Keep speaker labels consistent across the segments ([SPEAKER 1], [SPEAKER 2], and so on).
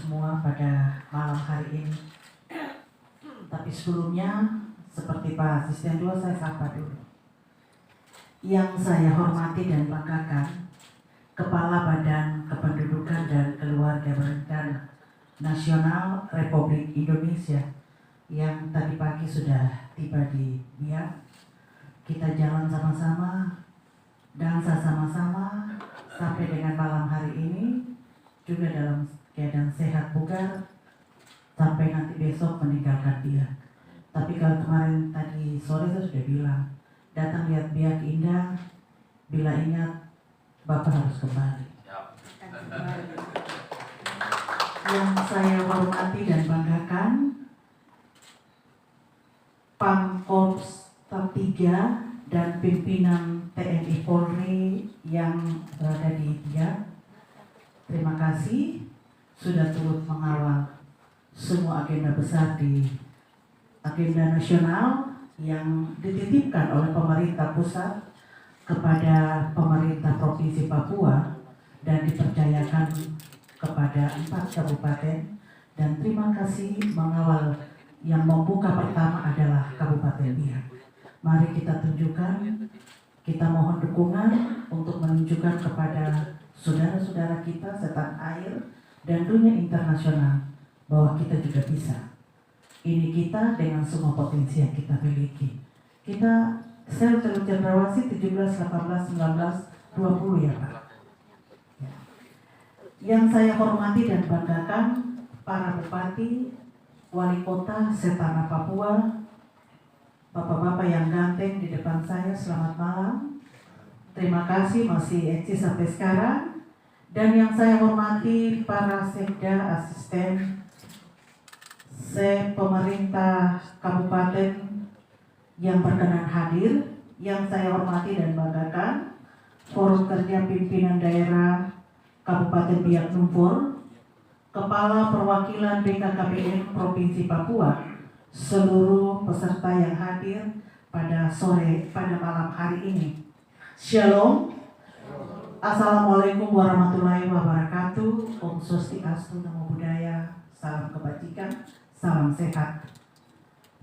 [SPEAKER 1] semua pada malam hari ini. Tapi sebelumnya, seperti Pak Asisten 2, saya sapa dulu. Yang saya hormati dan banggakan, Kepala Badan Kependudukan dan Keluarga Berencana Nasional Republik Indonesia yang tadi pagi sudah tiba di Biak. Kita jalan sama-sama, dansa sama-sama sampai dengan malam hari ini juga dalam keadaan sehat bugar sampai nanti besok meninggalkan Biak. Tapi kalau kemarin tadi sore saya sudah bilang, datang lihat Biak indah, bila ingat Bapak harus kembali. Yang saya hormati dan banggakan, Pangkorps 3 dan pimpinan TNI Polri yang berada di Biak. Terima kasih sudah turut mengawal semua agenda besar di agenda nasional yang dititipkan oleh pemerintah pusat kepada pemerintah Provinsi Papua dan dipercayakan kepada 4 kabupaten. Dan terima kasih mengawal yang membuka pertama adalah Kabupaten Biak. Mari kita tunjukkan, kita mohon dukungan untuk menunjukkan kepada saudara-saudara kita setanah air dan dunia internasional bahwa kita juga bisa. Ini kita dengan semua potensi yang kita miliki. Kita sel cendrawasih 17, 18, 19, 20 ya Pak. Yang saya hormati dan banggakan para bupati, wali kota setanah Papua, bapak-bapak yang ganteng di depan saya, selamat malam. Terima kasih masih eksis sampai sekarang. Dan yang saya hormati para sekda, asisten, pemerintah kabupaten yang berkenan hadir, yang saya hormati dan banggakan, forum kerja pimpinan daerah Kabupaten Biak Numfor, Kepala Perwakilan BKKBN Provinsi Papua, seluruh peserta yang hadir pada malam hari ini. Shalom. Assalamualaikum warahmatullahi wabarakatuh. Om Swastiastu, Namo Buddhaya, salam kebajikan, salam sehat.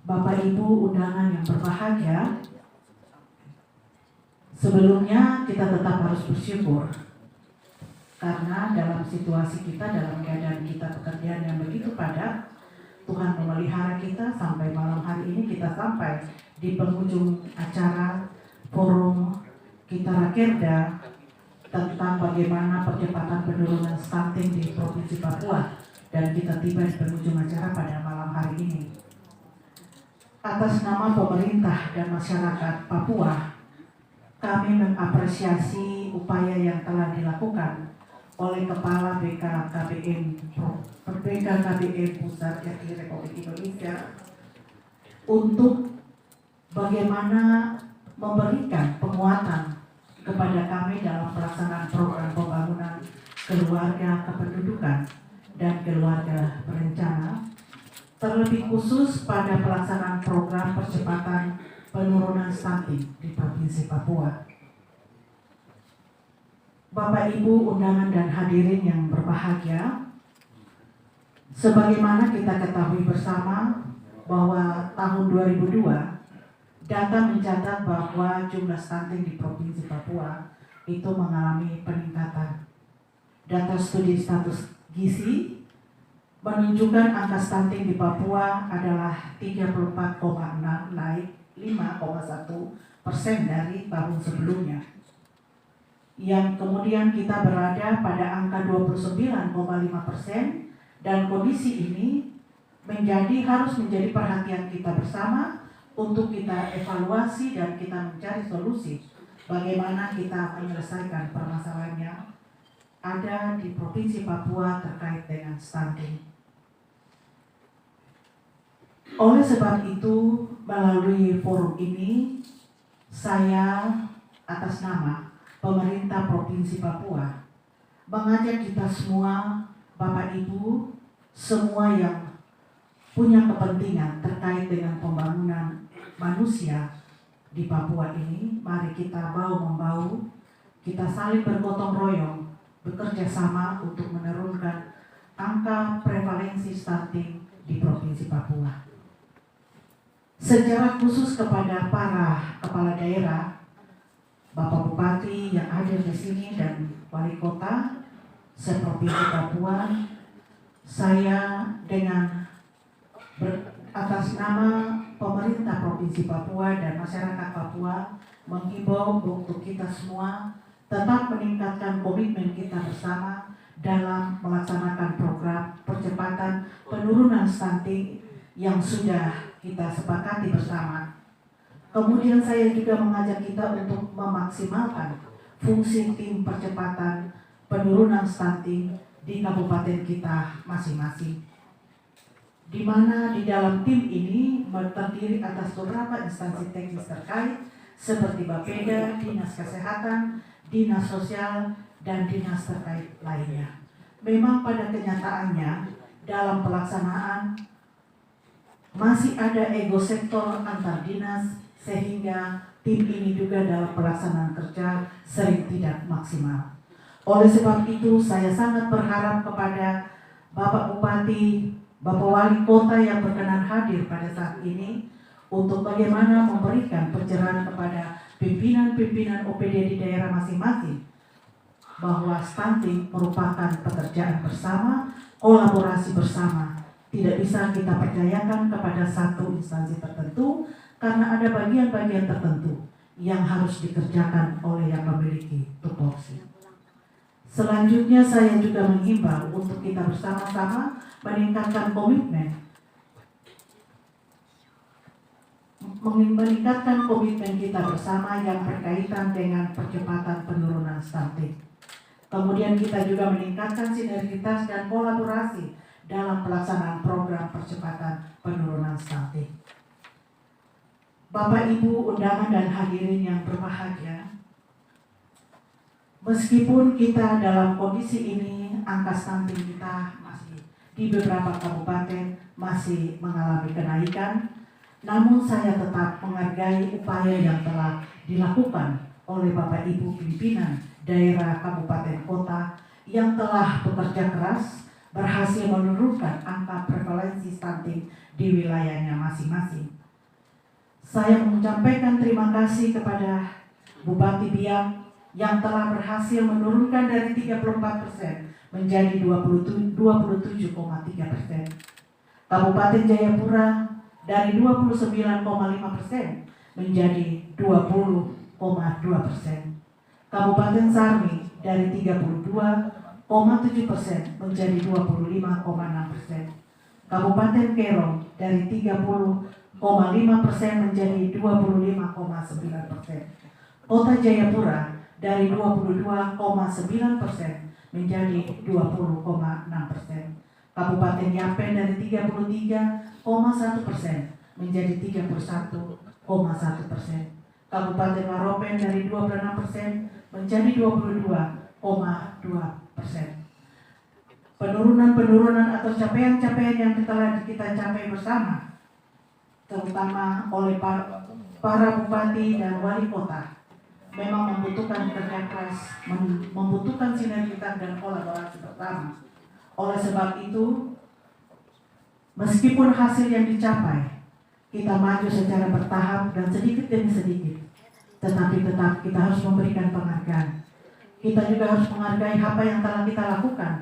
[SPEAKER 1] Bapak Ibu undangan yang berbahagia, sebelumnya kita tetap harus bersyukur karena dalam situasi kita, dalam keadaan kita pekerjaan yang begitu padat, Tuhan memelihara kita sampai malam hari ini kita sampai di penghujung acara forum kita Rakerda tentang bagaimana percepatan penurunan stunting di Provinsi Papua, dan kita tiba di penghujung acara pada malam hari ini. Atas nama pemerintah dan masyarakat Papua, kami mengapresiasi upaya yang telah dilakukan oleh Kepala BKKBN Pusat RI Republik Indonesia untuk bagaimana memberikan penguatan kepada kami dalam pelaksanaan program pembangunan keluarga kependudukan dan keluarga berencana, terlebih khusus pada pelaksanaan program percepatan penurunan stunting di Provinsi Papua. Bapak Ibu undangan dan hadirin yang berbahagia, sebagaimana kita ketahui bersama bahwa tahun 2002 data mencatat bahwa jumlah stunting di Provinsi Papua itu mengalami peningkatan. Data studi status gizi menunjukkan angka stunting di Papua adalah 34,6, naik 5,1% dari tahun sebelumnya. Yang kemudian kita berada pada angka 29,5%, dan kondisi ini harus menjadi perhatian kita bersama untuk kita evaluasi dan kita mencari solusi bagaimana kita menyelesaikan permasalahan yang ada di Provinsi Papua terkait dengan stunting. Oleh sebab itu, melalui forum ini, saya atas nama pemerintah Provinsi Papua mengajak kita semua, Bapak Ibu, semua yang punya kepentingan terkait dengan pembangunan manusia di Papua ini, mari kita bahu-membahu, kita saling bergotong royong, bekerja sama untuk menurunkan angka prevalensi stunting di Provinsi Papua. Secara khusus kepada para kepala daerah, Bapak Bupati yang hadir di sini dan Wali Kota se-Provinsi Papua, saya dengan atas nama pemerintah Provinsi Papua dan masyarakat Papua menghimbau untuk kita semua tetap meningkatkan komitmen kita bersama dalam melaksanakan program percepatan penurunan stunting yang sudah kita sepakati bersama. Kemudian saya juga mengajak kita untuk memaksimalkan fungsi tim percepatan penurunan stunting di kabupaten kita masing-masing, di mana di dalam tim ini terdiri atas beberapa instansi teknis terkait seperti Bapeda, Dinas Kesehatan, Dinas Sosial, dan dinas terkait lainnya. Memang pada kenyataannya dalam pelaksanaan masih ada ego sektor antar dinas, sehingga tim ini juga dalam pelaksanaan kerja sering tidak maksimal. Oleh sebab itu saya sangat berharap kepada Bapak Bupati, Bapak Wali Kota yang berkenan hadir pada saat ini untuk bagaimana memberikan pencerahan kepada pimpinan-pimpinan OPD di daerah masing-masing bahwa stunting merupakan pekerjaan bersama, kolaborasi bersama. Tidak bisa kita percayakan kepada satu instansi tertentu karena ada bagian-bagian tertentu yang harus dikerjakan oleh yang memiliki tupoksi. Selanjutnya saya juga menghimbau untuk kita bersama-sama meningkatkan komitmen kita bersama yang berkaitan dengan percepatan penurunan stunting. Kemudian kita juga meningkatkan sinergitas dan kolaborasi dalam pelaksanaan program percepatan penurunan stunting. Bapak, Ibu, undangan dan hadirin yang berbahagia, meskipun kita dalam kondisi ini angka stunting kita masih di beberapa kabupaten masih mengalami kenaikan, namun saya tetap menghargai upaya yang telah dilakukan oleh Bapak Ibu pimpinan daerah kabupaten kota yang telah bekerja keras berhasil menurunkan angka prevalensi stunting di wilayahnya masing-masing. Saya menyampaikan terima kasih kepada Bupati Biak yang telah berhasil menurunkan dari 34% menjadi 27,3%. Kabupaten Jayapura dari 29,5% menjadi 20,2%. Kabupaten Sarmi dari 32,7% menjadi 25,6%. Kabupaten Kerong dari 30,5% menjadi 25,9%. Kota Jayapura dari 22,9% menjadi 20,6%. Kabupaten Yapen dari 33,1% menjadi 31,1%. Kabupaten Maropen dari 26% menjadi 22,2%. Penurunan atau capaian-capaian yang telah kita capai bersama, terutama oleh para bupati dan wali kota, memang membutuhkan kerja keras, membutuhkan sinergitas dan kolaborasi bersama. Oleh sebab itu, meskipun hasil yang dicapai, kita maju secara bertahap dan sedikit demi sedikit, tetapi tetap kita harus memberikan penghargaan. Kita juga harus menghargai apa yang telah kita lakukan,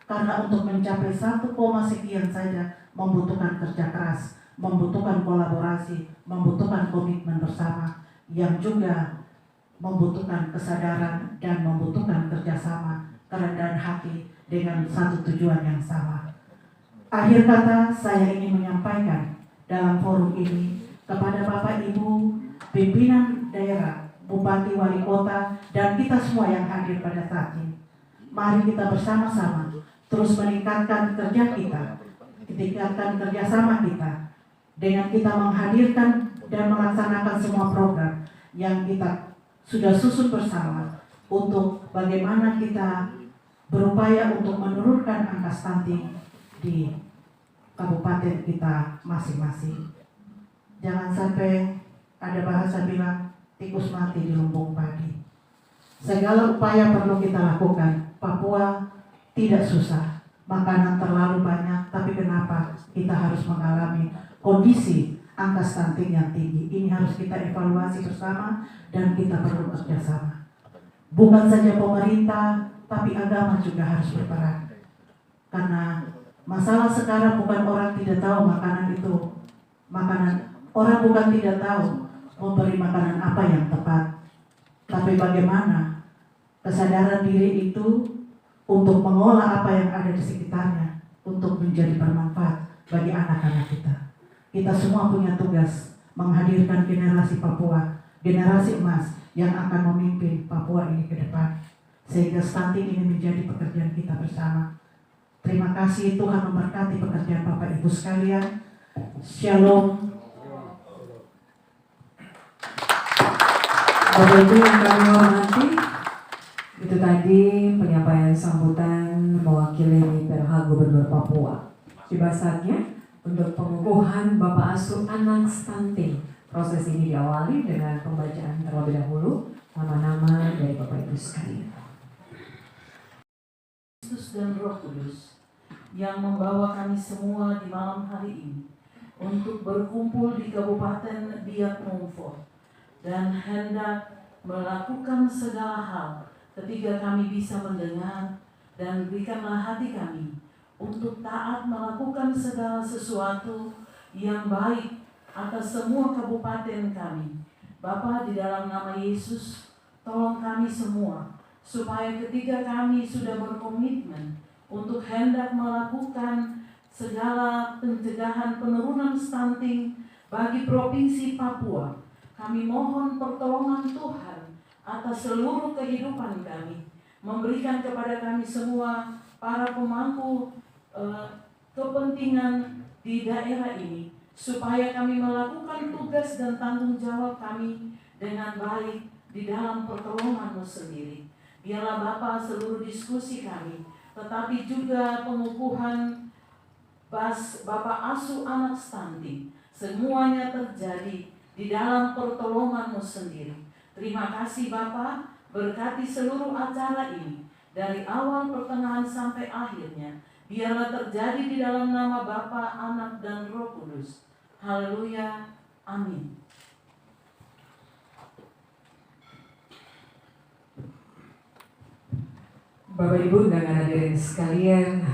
[SPEAKER 1] karena untuk mencapai 1, sekian saja membutuhkan kerja keras, membutuhkan kolaborasi, membutuhkan komitmen bersama, yang juga membutuhkan kesadaran dan membutuhkan kerjasama, kerendahan hati dengan satu tujuan yang sama. Akhir kata, saya ingin menyampaikan dalam forum ini kepada Bapak Ibu pimpinan daerah, Bupati, Wali Kota, dan kita semua yang hadir pada saat ini. Mari kita bersama-sama terus meningkatkan kerja kita, meningkatkan kerjasama kita, dengan kita menghadirkan dan melaksanakan semua program yang kita sudah susun bersama untuk bagaimana kita berupaya untuk menurunkan angka stunting di kabupaten kita masing-masing. Jangan sampai ada bahasa bilang tikus mati di lumbung padi. Segala upaya perlu kita lakukan. Papua tidak susah, makanan terlalu banyak, tapi kenapa kita harus mengalami kondisi angka stunting yang tinggi? Ini harus kita evaluasi bersama dan kita perlu kerjasama. Bukan saja pemerintah, tapi agama juga harus berperan. Karena masalah sekarang bukan orang tidak tahu makanan itu makanan, orang bukan tidak tahu memberi makanan apa yang tepat, tapi bagaimana kesadaran diri itu untuk mengolah apa yang ada di sekitarnya untuk menjadi bermanfaat bagi anak-anak kita. Kita semua punya tugas menghadirkan generasi Papua, generasi emas yang akan memimpin Papua ini ke depan, sehingga stunting ini menjadi pekerjaan kita bersama. Terima kasih, Tuhan memberkati pekerjaan Bapak Ibu sekalian. Shalom.
[SPEAKER 2] Bapak Ibu yang kami hormati, itu tadi penyampaian sambutan mewakili PLH Gubernur Papua. Tiba saatnya untuk pengukuhan Bapak Asuh Anak Stunting. Proses ini diawali dengan pembacaan terlebih dahulu nama-nama dari Bapak Ibu sekalian.
[SPEAKER 1] Kristus dan Roh Kudus yang membawa kami semua di malam hari ini untuk berkumpul di Kabupaten Biak Numfor dan hendak melakukan segala hal ketika kami bisa mendengar, dan berikanlah hati kami untuk taat melakukan segala sesuatu yang baik atas semua kabupaten kami. Bapa, di dalam nama Yesus, tolong kami semua supaya ketika kami sudah berkomitmen untuk hendak melakukan segala pencegahan penurunan stunting bagi Provinsi Papua, kami mohon pertolongan Tuhan atas seluruh kehidupan kami, memberikan kepada kami semua para pemangku kepentingan di daerah ini, supaya kami melakukan tugas dan tanggung jawab kami dengan baik di dalam pertolongan-Mu sendiri. Biarlah Bapa seluruh diskusi kami, tetapi juga pengukuhan Bapak Asuh Anak Stunting, semuanya terjadi di dalam pertolongan-Mu sendiri. Terima kasih Bapa, berkati seluruh acara ini dari awal, pertengahan sampai akhirnya. Biarlah terjadi di dalam nama Bapa, Anak dan Roh Kudus. Haleluya, amin.
[SPEAKER 2] Bapak Ibu dan hadirin sekalian,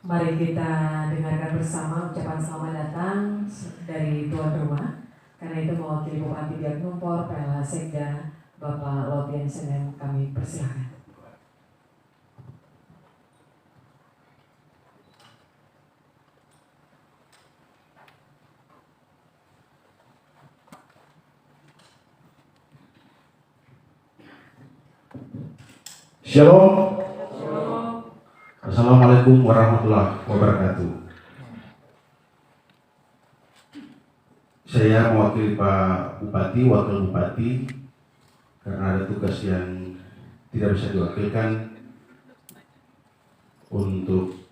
[SPEAKER 2] mari kita dengarkan bersama ucapan selamat datang dari tuan rumah. Karena itu mewakili Bupati Biak Numfor, PLH Sekda, Bapak Lot Jensen, yang kami persilahkan.
[SPEAKER 3] Shalom. Assalamualaikum warahmatullahi wabarakatuh. Saya mewakili Pak Bupati, Wakil Bupati, karena ada tugas yang tidak bisa diwakilkan untuk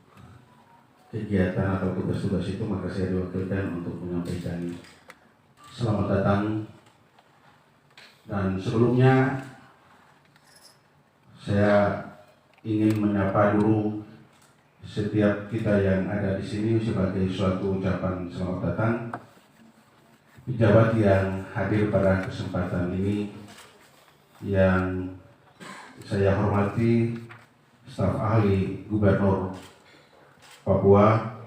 [SPEAKER 3] kegiatan atau tugas-tugas itu, maka saya diwakilkan untuk menyampaikan selamat datang. Dan sebelumnya saya ingin menyapa dulu setiap kita yang ada di sini sebagai suatu ucapan selamat datang. Pejabat yang hadir pada kesempatan ini, yang saya hormati, staf ahli Gubernur Papua,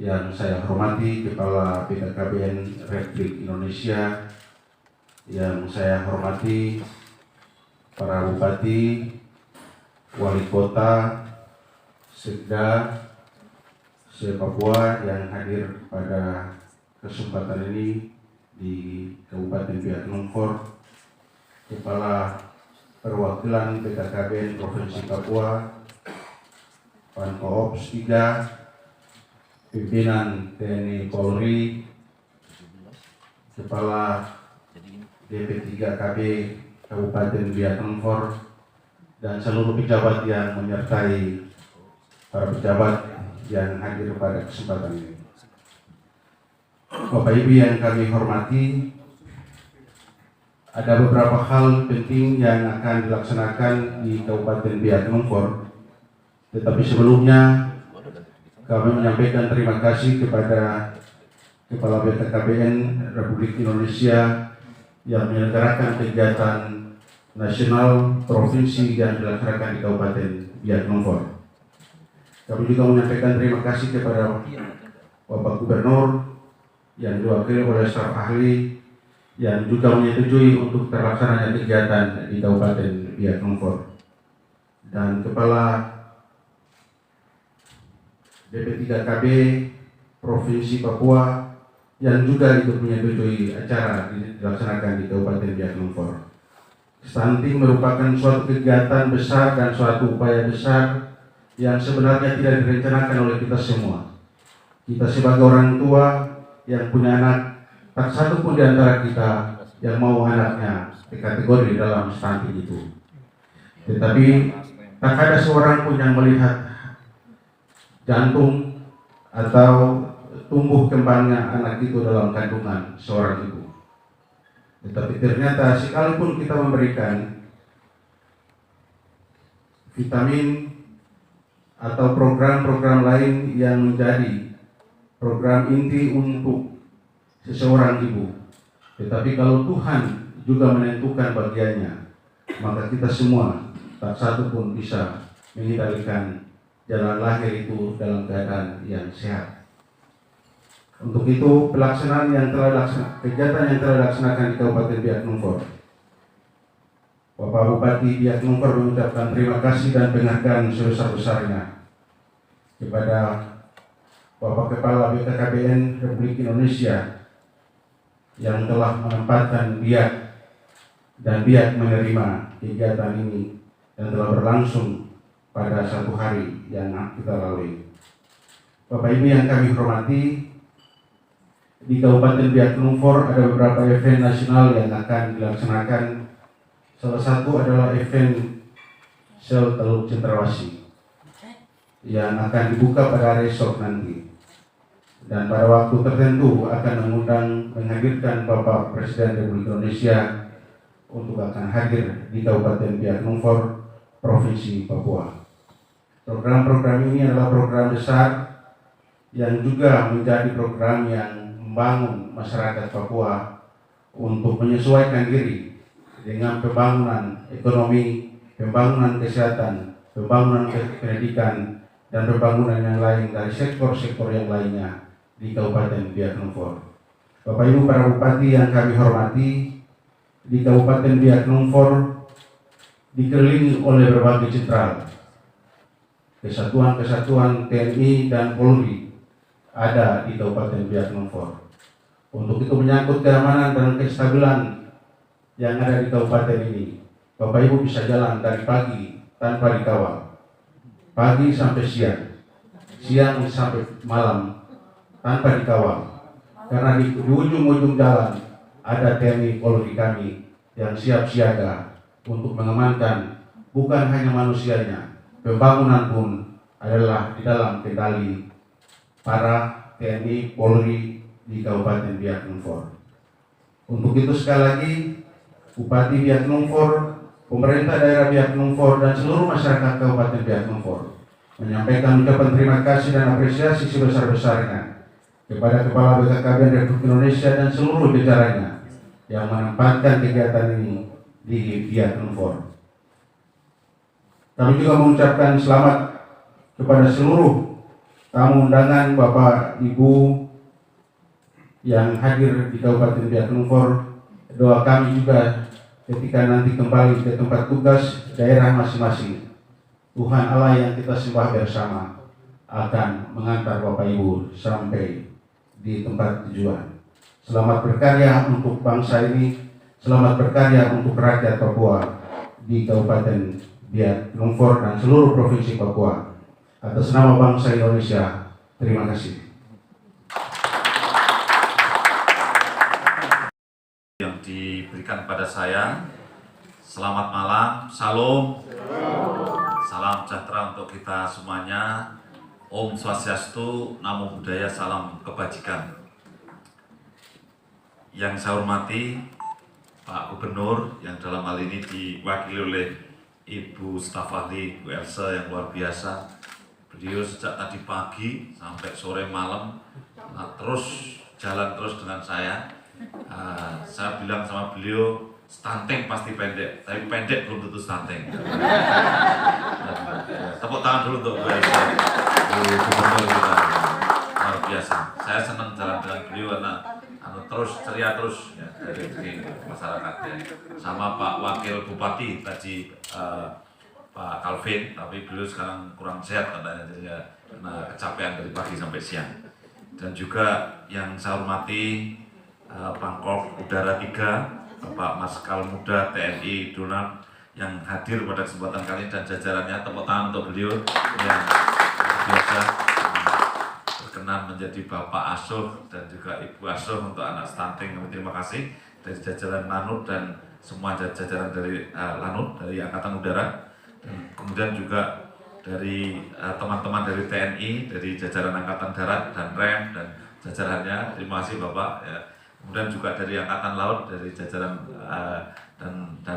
[SPEAKER 3] yang saya hormati Kepala BKKBN Republik Indonesia, yang saya hormati para bupati, wali kota, sekda se-Papua yang hadir pada kesempatan ini di Kabupaten Biak Numfor, Kepala Perwakilan BKKBN Provinsi Papua, Pankoops 3, Pimpinan TNI Polri, Kepala DP3KB Kabupaten Biak Numfor, dan seluruh pejabat yang menyertai para pejabat yang hadir pada kesempatan ini. Bapak Ibu yang kami hormati, ada beberapa hal penting yang akan dilaksanakan di Kabupaten Biak Numfor Tetapi sebelumnya kami menyampaikan terima kasih kepada Kepala BKKBN Republik Indonesia yang menyelenggarakan kegiatan nasional provinsi yang dilaksanakan di Kabupaten Biak Numfor. Kami juga menyampaikan terima kasih kepada Bapak Gubernur yang diwakili oleh staf ahli yang juga menyetujui untuk terlaksananya kegiatan di Kabupaten Biak Numfor, dan Kepala BP3KB Provinsi Papua yang juga ikut menyetujui acara dilaksanakan di Kabupaten Biak Numfor. Stunting merupakan suatu kegiatan besar dan suatu upaya besar yang sebenarnya tidak direncanakan oleh kita semua. Kita sebagai orang tua yang punya anak, tak satu pun di antara kita yang mau anaknya dikategori dalam stunting itu. Tetapi tak ada seorang pun yang melihat jantung atau tumbuh kembangnya anak itu dalam kandungan seorang ibu. Tetapi ternyata sekalipun kita memberikan vitamin atau program-program lain yang menjadi program inti untuk seseorang ibu, tetapi kalau Tuhan juga menentukan bagiannya, maka kita semua tak satu pun bisa mengendalikan jalan lahir itu dalam keadaan yang sehat. Untuk itu, pelaksanaan yang telah kegiatan yang telah dilaksanakan di Kabupaten Biak Numfor, Bapak Bupati Biak Numfor mengucapkan terima kasih dan penghargaan sebesar-besarnya kepada Bapak Kepala BKKBN Republik Indonesia yang telah menempatkan Biak dan Biak menerima kegiatan ini yang telah berlangsung pada satu hari yang kita lalui. Bapak Ibu yang kami hormati, di Kabupaten Biak Numfor ada beberapa event nasional yang akan dilaksanakan. Salah satu adalah event Sel Teluk Cendrawasih yang akan dibuka pada hari esok nanti. Dan pada waktu tertentu akan menghadirkan Bapak Presiden Republik Indonesia untuk akan hadir di Kabupaten Biak Numfor, Provinsi Papua. Program-program ini adalah program besar yang juga menjadi program yang membangun masyarakat Papua untuk menyesuaikan diri dengan pembangunan ekonomi, pembangunan kesehatan, pembangunan pendidikan, dan pembangunan yang lain dari sektor-sektor yang lainnya di Kabupaten Biak Numfor. Bapak Ibu para Bupati yang kami hormati, di Kabupaten Biak Numfor dikelilingi oleh berbagai sentral. Kesatuan-kesatuan TNI dan Polri ada di Kabupaten Biak Numfor. Untuk itu menyangkut keamanan dan kestabilan yang ada di kabupaten ini, Bapak Ibu bisa jalan dari pagi tanpa dikawal, pagi sampai siang, siang sampai malam tanpa dikawal, karena di ujung-ujung jalan ada TNI Polri kami yang siap siaga untuk mengamankan bukan hanya manusianya, pembangunan pun adalah di dalam kendali para TNI Polri di Kabupaten Biak Numfor. Untuk itu sekali lagi, Bupati Biak Numfor, pemerintah daerah Biak Numfor, dan seluruh masyarakat Kabupaten Biak Numfor menyampaikan ucapan terima kasih dan apresiasi sebesar-besarnya kepada Kepala BKKBN Republik Indonesia dan seluruh jajarannya yang menempatkan kegiatan ini di Biak Numfor. Kami juga mengucapkan selamat kepada seluruh tamu undangan, Bapak Ibu yang hadir di Kabupaten Biak Numfor. Doa kami juga ketika nanti kembali ke tempat tugas daerah masing-masing, Tuhan Allah yang kita sembah bersama akan mengantar Bapak Ibu sampai di tempat tujuan. Selamat berkarya untuk bangsa ini, selamat berkarya untuk rakyat Papua di Kabupaten Biak Numfor dan seluruh provinsi Papua. Atas nama bangsa Indonesia, terima kasih.
[SPEAKER 4] Yang diberikan pada saya, selamat malam, salam, salam sejahtera untuk kita semuanya. Om Swastiastu, Namo Buddhaya, salam kebajikan. Yang saya hormati Pak Gubernur yang dalam hal ini diwakili oleh Ibu staf ahli, Bu Elsa yang luar biasa. Beliau sejak tadi pagi sampai sore malam terus jalan terus dengan saya. Saya bilang sama beliau, stunting pasti pendek, tapi pendek belum tentu stunting. Tepuk tangan dulu untuk Bu Elsa, Bu Gubernur kita, luar biasa. Saya senang jalan dengan beliau karena terus ceria terus ya, dari masyarakatnya. Sama Pak Wakil Bupati tadi Pak Calvin, tapi beliau sekarang kurang sehat katanya, jadi karena kecapean dari pagi sampai siang. Dan juga yang saya hormati Pangkop Udara 3, Bapak Marskal Muda TNI Donald yang hadir pada kesempatan kali ini dan jajarannya. Tepuk tangan untuk beliau yang biasa berkenan menjadi Bapak Asuh dan juga Ibu Asuh untuk anak stunting. Terima kasih dari jajaran Lanut dan semua jajaran dari Lanut, dari Angkatan Udara, dan kemudian juga dari teman-teman dari TNI, dari jajaran Angkatan Darat dan REM dan jajarannya. Terima kasih Bapak ya. Kemudian juga dari Angkatan Laut, dari jajaran dan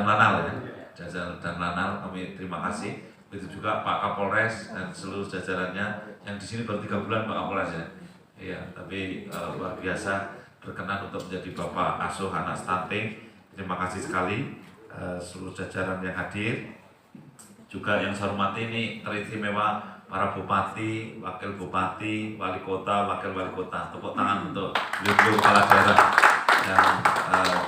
[SPEAKER 4] Lanal ya, jajaran dan Lanal, kami terima kasih. Begitu juga Pak Kapolres dan seluruh jajarannya yang di sini baru 3 bulan Pak Kapolres ya. Iya, tapi luar biasa berkenan untuk menjadi Bapak Asuh anak stunting. Terima kasih sekali seluruh jajaran yang hadir. Juga yang saya hormati ini teristimewa para bupati, wakil bupati, wali kota, wakil wali kota. Tepuk tangan untuk beliau kepala daerah yang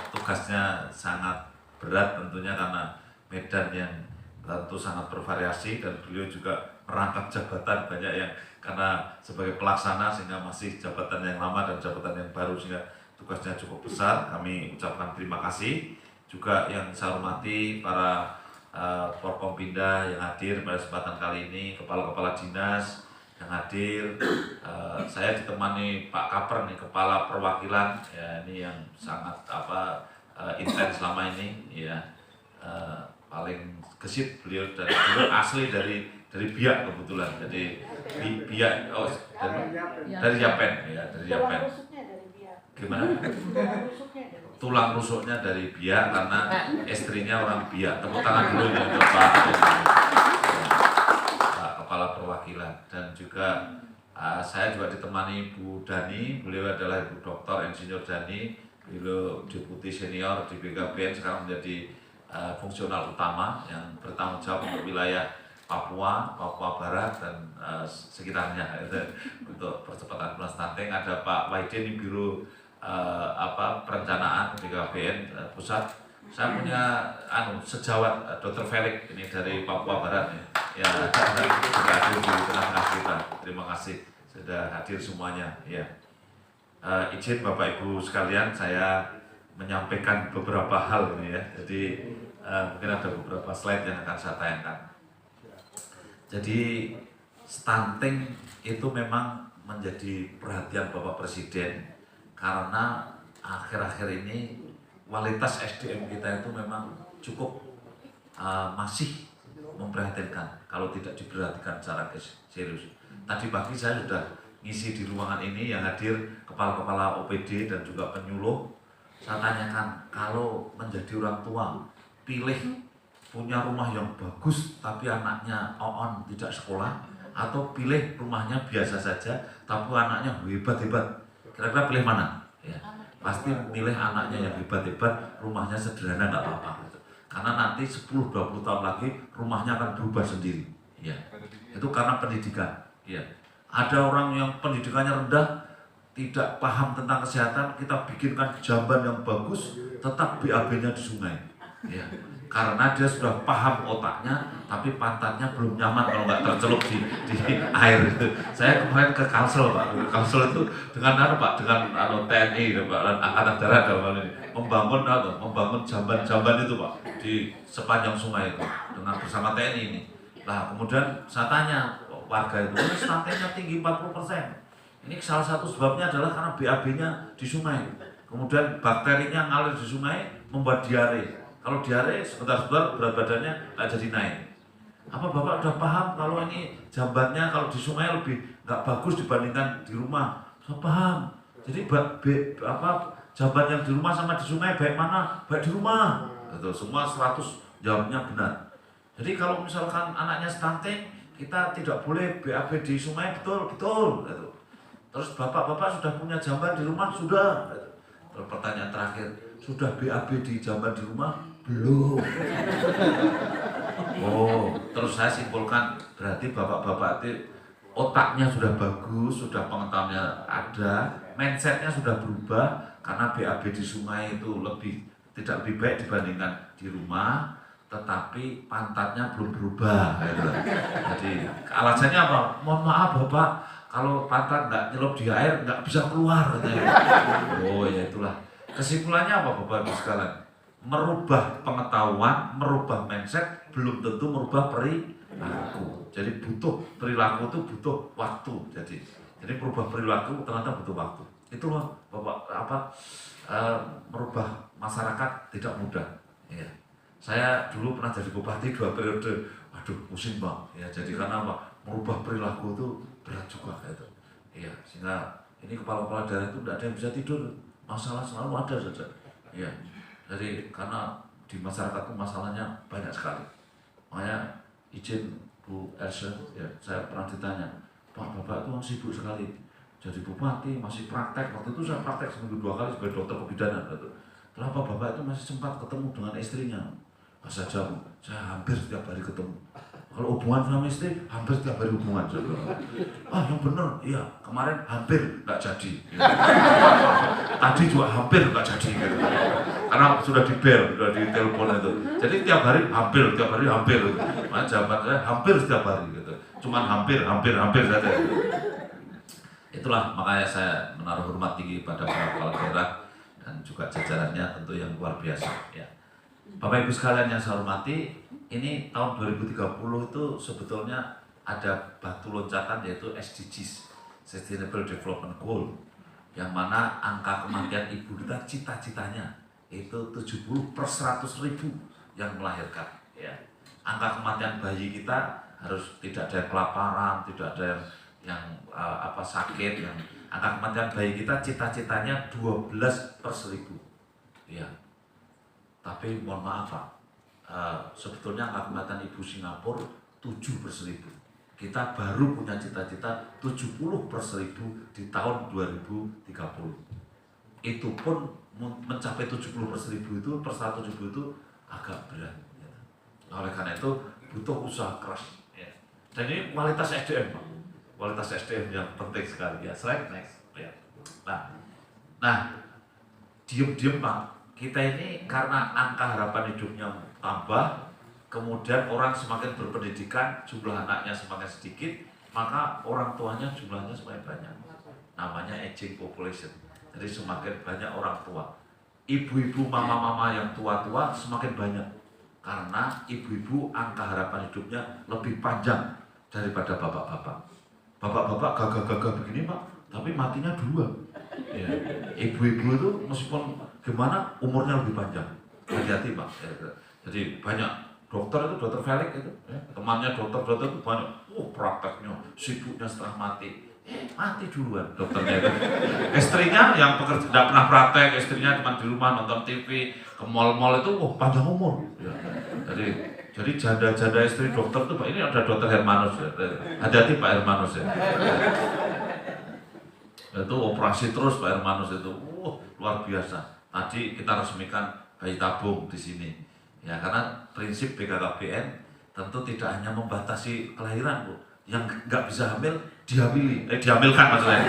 [SPEAKER 4] tugasnya sangat berat tentunya karena medan yang tentu sangat bervariasi, dan beliau juga merangkap jabatan banyak yang karena sebagai pelaksana sehingga masih jabatan yang lama dan jabatan yang baru sehingga tugasnya cukup besar. Kami ucapkan terima kasih. Juga yang saya hormati para Forkompinda yang hadir pada kesempatan kali ini, kepala-kepala dinas yang hadir. Saya ditemani Pak Kaper nih, kepala perwakilan ya, ini yang sangat intens selama ini ya, paling gesit beliau, dan beliau asli dari Biak kebetulan, jadi Biak dari Yapen ya, dari Yapen. Gimana? Tulang rusuknya dari Biak karena istrinya orang Biak. Tepuk tangan dulu ya untuk Pak Kepala Perwakilan. Dan juga saya juga ditemani Bu Dani, beliau adalah Ibu Dr. Insinyur Dani, beliau Deputi Senior di BKBN, sekarang menjadi fungsional utama yang bertanggung jawab untuk wilayah Papua Barat dan sekitarnya untuk percepatan bulan stunting. Ada Pak Waiden di Biro perencanaan BKBN pusat. Saya punya sejawat Dr. Felix ini dari Papua Barat ya, sudah hadir di tengah-tengah kita. Terima kasih sudah hadir semuanya ya. Izin Bapak Ibu sekalian, saya menyampaikan beberapa hal ini ya. Jadi mungkin ada beberapa slide yang akan saya tayangkan. Jadi stunting itu memang menjadi perhatian Bapak Presiden karena akhir-akhir ini kualitas SDM kita itu memang cukup masih memprihatinkan kalau tidak diperhatikan secara serius. Tadi pagi saya sudah ngisi di ruangan ini yang hadir kepala-kepala OPD dan juga penyuluh. Saya tanyakan, kalau menjadi orang tua pilih punya rumah yang bagus tapi anaknya on tidak sekolah, atau pilih rumahnya biasa saja tapi anaknya hebat-hebat, kira-kira pilih mana? Ya, pasti milih anaknya yang hebat-hebat, rumahnya sederhana nggak apa-apa gitu. Karena nanti 10-20 tahun lagi rumahnya akan berubah sendiri ya. Itu karena pendidikan ya. Ada orang yang pendidikannya rendah, tidak paham tentang kesehatan, kita bikinkan jamban yang bagus, tetap BAB-nya di sungai ya. Karena dia sudah paham otaknya, tapi pantatnya belum nyaman kalau nggak tercelup di air itu. Saya kemarin ke Kalsel Pak, Kalsel itu dengan dengan TNI Pak, dan Angkatan Darat dalam hal ini membangun jamban-jamban itu Pak di sepanjang sungai itu dengan bersama TNI ini. Nah kemudian saya tanya warga itu, ini stuntingnya tinggi 40%. Ini salah satu sebabnya adalah karena BAB-nya di sungai. Kemudian bakterinya ngalir di sungai membuat diare. Kalau diare sebentar-sebentar berat badannya nggak jadi naik. Apa Bapak udah paham kalau ini jambannya kalau di sungai lebih nggak bagus dibandingkan di rumah? Saya paham. Jadi jamban yang di rumah sama di sungai baik mana? Baik di rumah. Gitu. Semua 100 jawabnya benar. Jadi kalau misalkan anaknya stunting, kita tidak boleh BAB di sungai, betul. Gitu. Terus bapak-bapak sudah punya jamban di rumah? Sudah. Gitu. Terus pertanyaan terakhir, sudah BAB di jamban di rumah? Belum. Oh, terus saya simpulkan berarti bapak-bapak itu otaknya sudah bagus, sudah pengetahuannya ada, mindsetnya sudah berubah karena BAB di sungai itu tidak lebih baik dibandingkan di rumah, tetapi pantatnya belum berubah. Gitu. Jadi alasannya apa? Mohon maaf bapak, kalau pantat nggak nyelup di air nggak bisa keluar. Gitu. Oh ya itulah. Kesimpulannya apa bapak ibu sekalian? Merubah pengetahuan, merubah mindset belum tentu merubah perilaku. Jadi perilaku itu butuh waktu. Jadi merubah perilaku ternyata butuh waktu. Itulah bapak merubah masyarakat tidak mudah. Ya. Saya dulu pernah jadi bupati 2 periode. Waduh, pusing bang. Ya, jadi karena apa? Merubah perilaku itu berat juga. Gitu. Ya, sehingga ini kepala-kepala daerah itu tidak ada yang bisa tidur. Masalah selalu ada saja. Ya. Jadi karena di masyarakat itu masalahnya banyak sekali. Makanya izin Bu Elsa, ya, saya pernah ditanya, Pak Bapak itu sibuk sekali. Jadi bupati masih praktek. Waktu itu saya praktek seminggu 2 kali sebagai dokter kebidanan. Gitu. Kenapa Bapak itu masih sempat ketemu dengan istrinya? Masa jam, saya hampir setiap hari ketemu. Kalau hubungan sama istri, hampir setiap hari hubungan. Yang bener, iya kemarin hampir nggak jadi. Tadi juga hampir nggak jadi. Gitu. Karena sudah di-bel, sudah ditelepon itu. Jadi tiap hari hampir. Makanya jawaban saya hampir setiap hari. Gitu. Cuman hampir saja. Itulah makanya saya menaruh hormat tinggi pada para kepala daerah dan juga jajarannya tentu yang luar biasa. Ya. Bapak Ibu sekalian yang saya hormati, ini tahun 2030 itu sebetulnya ada batu loncatan yaitu SDGs, Sustainable Development Goal, yang mana angka kematian ibu kita cita-citanya itu 70/100.000 yang melahirkan. Ya. Angka kematian bayi kita harus tidak ada yang kelaparan, tidak ada yang sakit. Angka kematian bayi kita cita-citanya 12/1000. Ya. Tapi mohon maaf Pak, sebetulnya angka kematian ibu Singapura 7/1000. Kita baru punya cita-cita 70/1000 di tahun 2030. Itu pun mencapai 70/1000 itu, per 170 itu agak berat. Ya. Oleh karena itu butuh usaha keras. Ya. Dan ini kualitas SDM Pak. Kualitas SDM yang penting sekali. Ya, slide next. Ya. Nah, diem Pak. Kita ini karena angka harapan hidupnya tambah, kemudian orang semakin berpendidikan, jumlah anaknya semakin sedikit, maka orang tuanya jumlahnya semakin banyak. Namanya aging population. Jadi semakin banyak orang tua. Ibu-ibu, mama-mama yang tua-tua semakin banyak. Karena ibu-ibu angka harapan hidupnya lebih panjang daripada bapak-bapak. Bapak-bapak gagah-gagah begini Pak, tapi matinya duluan. Ya. Ibu-ibu itu meskipun gimana umurnya lebih panjang. Hati-hati Pak. Ya. Jadi banyak dokter itu, dokter Felix itu, ya. Temannya dokter itu banyak. Prakteknya, sibuknya setelah mati. Mati duluan dokternya itu. Istrinya yang bekerja tidak pernah praktek, istrinya cuma di rumah nonton TV, ke mall-mall itu, panjang umur. Ya. Jadi janda-janda istri dokter itu, Pak, ini ada dokter Hermanus ya. Hati-hati Pak Hermanus ya. Itu operasi terus Pak Hermanus itu, luar biasa. Tadi kita resmikan bayi tabung di sini. Ya, karena prinsip BKKBN tentu tidak hanya membatasi kelahiran, Bu. Yang nggak bisa hamil dihamilkan maksudnya.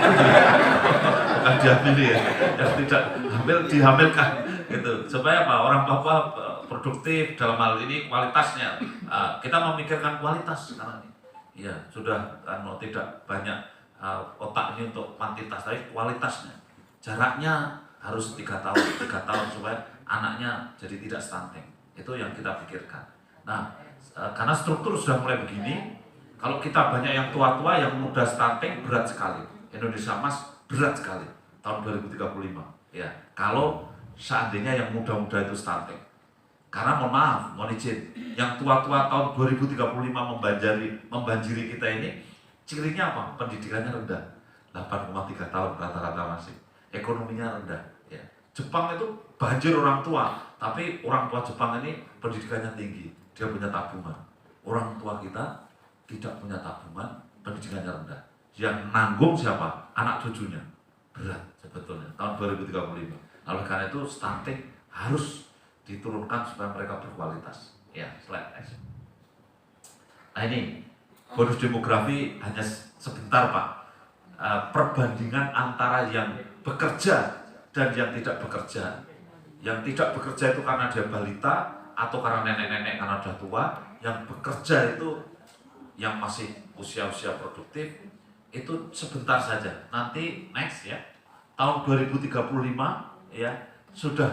[SPEAKER 4] Bukan dihamili ya. Yang tidak hamil dihamilkan gitu. Supaya apa? Orang Papua produktif dalam hal ini kualitasnya. Kita memikirkan kualitas sekarang ini. Ya, sudah tidak banyak otak ini untuk kuantitas, tapi kualitasnya. Jaraknya harus 3 tahun supaya anaknya jadi tidak stunting. Itu yang kita pikirkan. Nah, karena struktur sudah mulai begini, kalau kita banyak yang tua-tua, yang muda stunting, berat sekali. Indonesia Mas berat sekali tahun 2035. Ya, kalau seandainya yang muda-muda itu stunting. Karena mohon izin, yang tua-tua tahun 2035 membanjiri kita ini, cirinya apa? Pendidikannya rendah, 8,3 tahun rata-rata masih. Ekonominya rendah. Ya. Jepang itu banjir orang tua, tapi orang tua Jepang ini pendidikannya tinggi, dia punya tabungan. Orang tua kita tidak punya tabungan, pendidikannya rendah. Yang nanggung siapa? Anak cucunya. Berat sebetulnya, tahun 2035. Oleh karena itu stunting harus diturunkan supaya mereka berkualitas. Ya, slide next. Nah ini, bonus demografi hanya sebentar Pak. Perbandingan antara yang bekerja dan yang tidak bekerja. Yang tidak bekerja itu karena dia balita atau karena nenek-nenek karena sudah tua. Yang bekerja itu yang masih usia-usia produktif itu sebentar saja. Nanti next ya, tahun 2035 ya sudah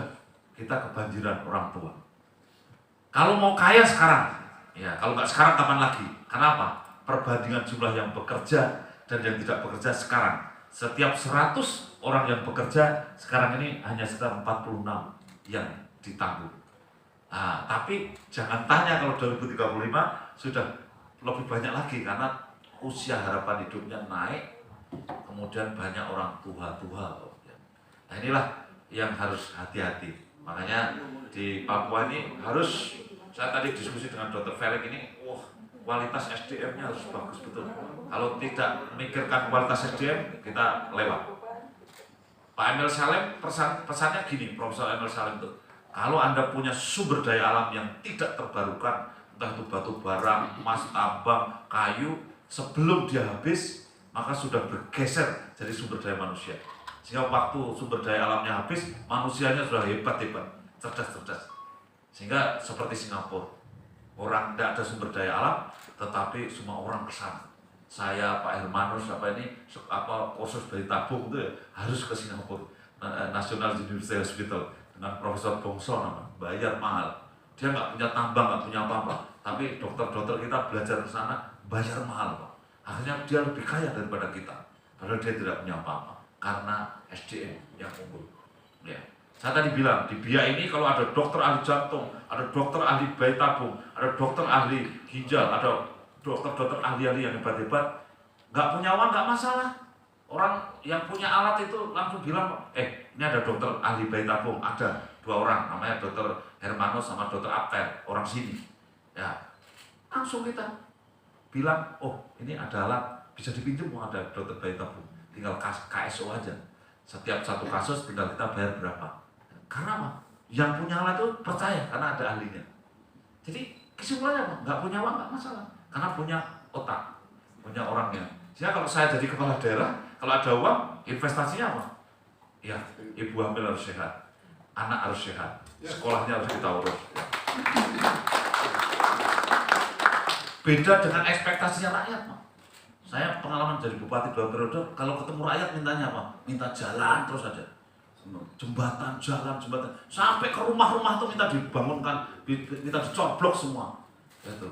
[SPEAKER 4] kita kebanjiran orang tua. Kalau mau kaya sekarang, ya kalau nggak sekarang kapan lagi? Kenapa? Perbandingan jumlah yang bekerja dan yang tidak bekerja sekarang. Setiap 100 orang yang bekerja sekarang ini hanya sekitar 46 yang ditanggung. Nah, tapi jangan tanya kalau 2035 sudah lebih banyak lagi karena usia harapan hidupnya naik, kemudian banyak orang tua. Nah inilah yang harus hati-hati. Makanya di Papua ini harus, saya tadi diskusi dengan Dr. Felix ini, kualitas SDM-nya harus bagus betul. Kalau tidak memikirkan kualitas SDM, kita lewat. Pak Emil Salim pesannya gini, Profesor Emil Salim itu, kalau Anda punya sumber daya alam yang tidak terbarukan, entah itu batu bara, emas, tambang, kayu, sebelum dia habis, maka sudah bergeser jadi sumber daya manusia. Sehingga waktu sumber daya alamnya habis, manusianya sudah hebat-hebat, cerdas-cerdas. Sehingga seperti Singapura, orang tidak ada sumber daya alam, tetapi semua orang kesana. Saya, Pak Hermanus, kursus bayi tabung itu ya, harus ke Singapura, National University Hospital dengan Profesor Bongso bayar mahal. Dia nggak punya tambang, nggak punya apa-apa, tapi dokter-dokter kita belajar ke sana bayar mahal Pak. Akhirnya dia lebih kaya daripada kita, padahal dia tidak punya apa-apa karena SDM yang unggul. Ya. Saya tadi bilang di BIA ini kalau ada dokter ahli jantung, ada dokter ahli bayi tabung, ada dokter ahli ginjal, ada dokter-dokter ahli-ahli yang hebat-hebat, nggak punya uang nggak masalah. Orang yang punya alat itu langsung bilang, ini ada dokter ahli bayi tabung, ada 2 orang, namanya dokter Hermanus sama dokter Apter, orang sini. Ya, langsung kita bilang, ini ada alat bisa dipinjam, ada dokter bayi tabung, tinggal KSO aja. Setiap satu kasus tinggal kita bayar berapa. Karena apa? Yang punya alat itu percaya karena ada ahlinya. Jadi kesimpulannya apa? Nggak punya uang nggak masalah, karena punya otak, punya orangnya. Sehingga kalau saya jadi kepala daerah, kalau ada uang, investasinya apa? Ya, ibu hamil harus sehat, anak harus sehat, sekolahnya harus kita urus. Beda dengan ekspektasinya rakyat, Pak. Saya pengalaman jadi bupati 2 periode, kalau ketemu rakyat mintanya apa? Minta jalan terus aja. Jembatan, jalan, sampai ke rumah-rumah tuh minta dibangunkan, minta dicoblok semua. Gitu.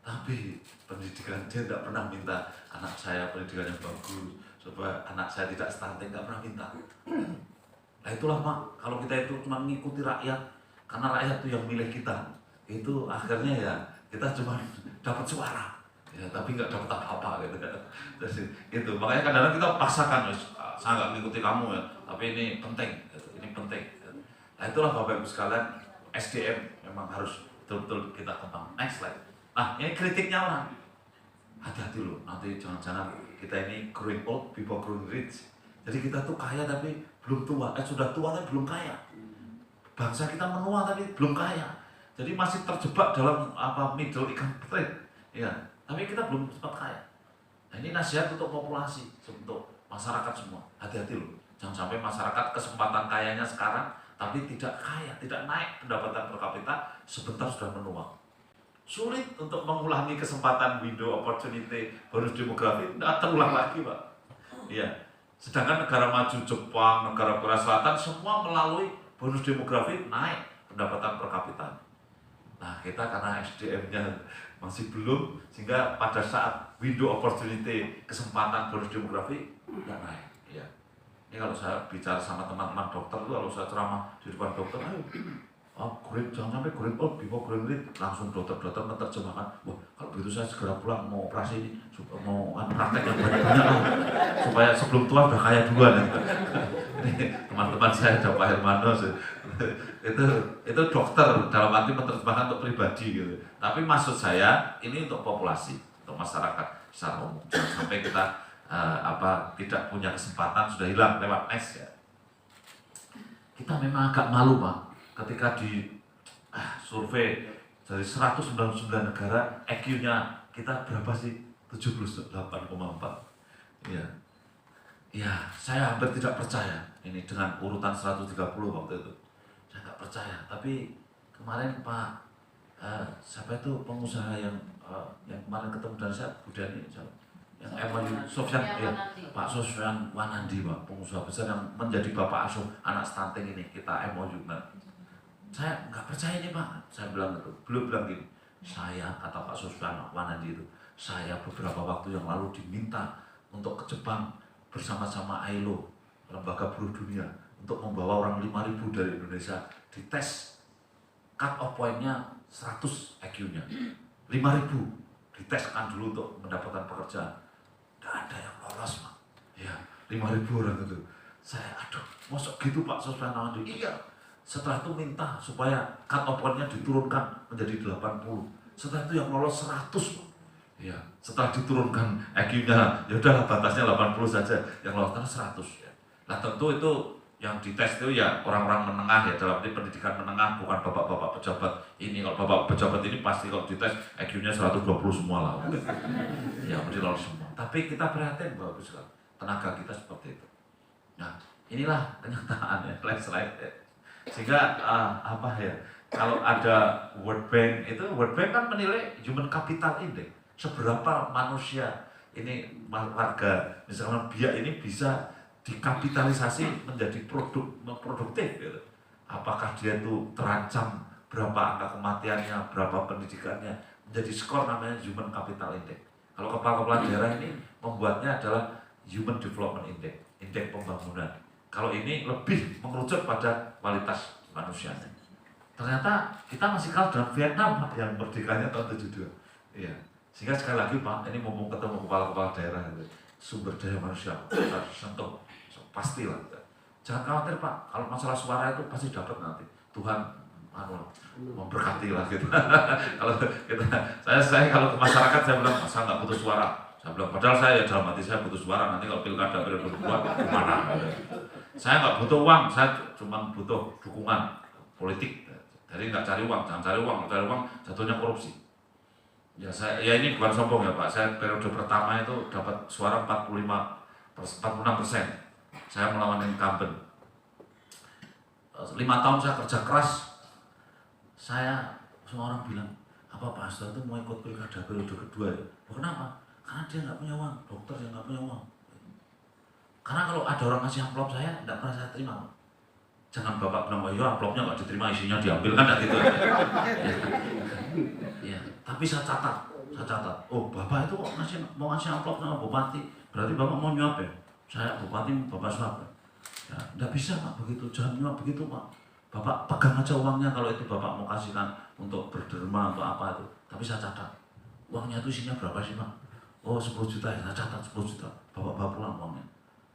[SPEAKER 4] Tapi pendidikan dia tidak pernah minta anak saya pendidikannya bagus, supaya anak saya tidak stunting, nggak pernah minta. Nah itulah Pak, kalau kita itu cuma mengikuti rakyat, karena rakyat itu yang milih kita, itu akhirnya ya kita cuma dapat suara, ya tapi nggak dapat apa-apa gitu kan. Itu makanya kadang-kadang kita paksakan, saya nggak mengikuti kamu ya, tapi ini penting, gitu. Ini penting. Nah itulah Bapak Ibu sekalian, SDM memang harus betul-betul kita kembang. Next slide. Nah ini kritiknya orang, hati-hati loh, nanti jangan-jangan kita ini growing old before growing rich. Jadi kita tuh kaya tapi belum tua, sudah tua tapi belum kaya. Bangsa kita menua tapi belum kaya. Jadi masih terjebak dalam middle income trade, ya. Tapi kita belum sempat kaya. Nah ini nasihat untuk populasi, untuk masyarakat semua. Hati-hati loh, jangan sampai masyarakat kesempatan kayanya sekarang, tapi tidak kaya, tidak naik pendapatan per kapita, sebentar sudah menua. Sulit untuk mengulangi kesempatan window opportunity bonus demografi, tidak terulang lagi Pak. Ya. Sedangkan negara maju Jepang, negara Korea Selatan semua melalui bonus demografi naik pendapatan per kapita. Nah kita karena SDM-nya masih belum, sehingga pada saat window opportunity kesempatan bonus demografi nggak naik. Ya. Ini kalau saya bicara sama teman-teman dokter tuh, kalau saya ceramah di depan dokter, ayo, jangan sampai growing old before growing rich, langsung dokter-dokter menerjemahkan, wah kalau begitu saya segera pulang mau operasi ini, mau praktek yang banyak-banyak supaya sebelum tua udah kaya duluan. Ini teman-teman saya ada Pak Hermano, itu dokter dalam arti menerjemahkan untuk pribadi gitu. Tapi maksud saya ini untuk populasi, untuk masyarakat secara umum. Jangan sampai kita tidak punya kesempatan, sudah hilang lewat next ya. Kita memang agak malu Pak, ketika di survei dari 199 negara, EQ-nya kita berapa sih? 78,4. Ya. Ya, saya hampir tidak percaya ini dengan urutan 130 waktu itu. Saya nggak percaya, tapi kemarin Pak siapa itu pengusaha yang kemarin ketemu dan saya Budani yang MOU Sofyan ya, Pak Sofyan Wanandi Pak, pengusaha besar yang menjadi bapak asuh anak stunting ini kita MOU. Nah, saya nggak percaya ini Pak, saya bilang gitu, beliau bilang gini, saya kata Pak Sofyan Wanandi itu, saya beberapa waktu yang lalu diminta untuk ke Jepang bersama-sama ILO, Lembaga Buruh Dunia, untuk membawa orang 5.000 dari Indonesia dites, cut off point-nya 100 EQ-nya, 5.000 diteskan dulu untuk mendapatkan pekerjaan. Tidak ada yang lolos Pak, ya 5.000 orang itu. Saya aduh, masuk gitu Pak Sofyan Wanandi? Iya. Setelah itu minta supaya cut off point-nya diturunkan menjadi 80. Setelah itu yang lolos 100 Pak. Ya, setelah diturunkan EQ-nya, ya udahlah batasnya 80 saja, yang lolos 100 ya. Nah tentu itu yang dites itu ya orang-orang menengah ya, dalam arti pendidikan menengah, bukan bapak-bapak pejabat ini. Kalau bapak pejabat ini pasti kalau dites EQ-nya 120 semua lah. Ya mesti lolos semua. Tapi kita prihatin bahwa tenaga kita seperti itu. Nah inilah kenyataan ya, slide ya. Sehingga apa ya, kalau ada World Bank itu, World Bank kan menilai Human Capital Index, seberapa manusia ini warga misalnya biak ini bisa dikapitalisasi menjadi produktif gitu. Apakah dia itu terancam, berapa angka kematiannya, berapa pendidikannya, menjadi skor namanya Human Capital Index. Kalau kepala-kepala daerah ini membuatnya adalah Human Development Index, indeks pembangunan. Kalau ini lebih mengerucut pada kualitas manusianya. Ternyata kita masih kalah dengan Vietnam Pak, yang merdekanya tahun 72. Iya. Sehingga sekali lagi Pak, ini mumpung ketemu kepala-kepala daerah, sumber daya manusia kita sentuh, pastilah. Jangan khawatir Pak, kalau masalah suara itu pasti dapat nanti. Tuhan memberkati lah gitu. Kalau kita, saya kalau ke masyarakat saya bilang, saya nggak butuh suara. Saya bilang, padahal saya dalam hati saya butuh suara, nanti kalau pilkada periode kedua gimana? Saya nggak butuh uang, saya cuma butuh dukungan politik. Jadi nggak cari uang, jangan cari uang, cari uang jatuhnya korupsi. Ya ini bukan sombong ya Pak, saya periode pertama itu dapat suara 46%. Saya melawan incumbent. 5 tahun saya kerja keras, semua orang bilang, apa Pak Hasto itu mau ikut pilkada periode kedua ya? Kenapa? Karena dia nggak punya uang, dokter yang nggak punya uang. Karena kalau ada orang ngasih amplop saya, nggak pernah saya terima Pak. Jangan Bapak bilang, oh iya amplopnya nggak diterima, isinya diambil, kan gitu. Ya, tapi saya catat. Oh Bapak itu kok mau ngasih amplop sama Bupati, berarti Bapak mau nyuap ya? Saya Bupati, Bapak suap ya? Ya, nggak bisa Pak begitu, jangan nyuap begitu Pak. Bapak pegang aja uangnya kalau itu Bapak mau kasihkan untuk berderma atau apa itu. Tapi saya catat, uangnya itu isinya berapa sih Pak? Oh 10 juta ya, saya catat 10 juta. Bapak bawa pulang uangnya.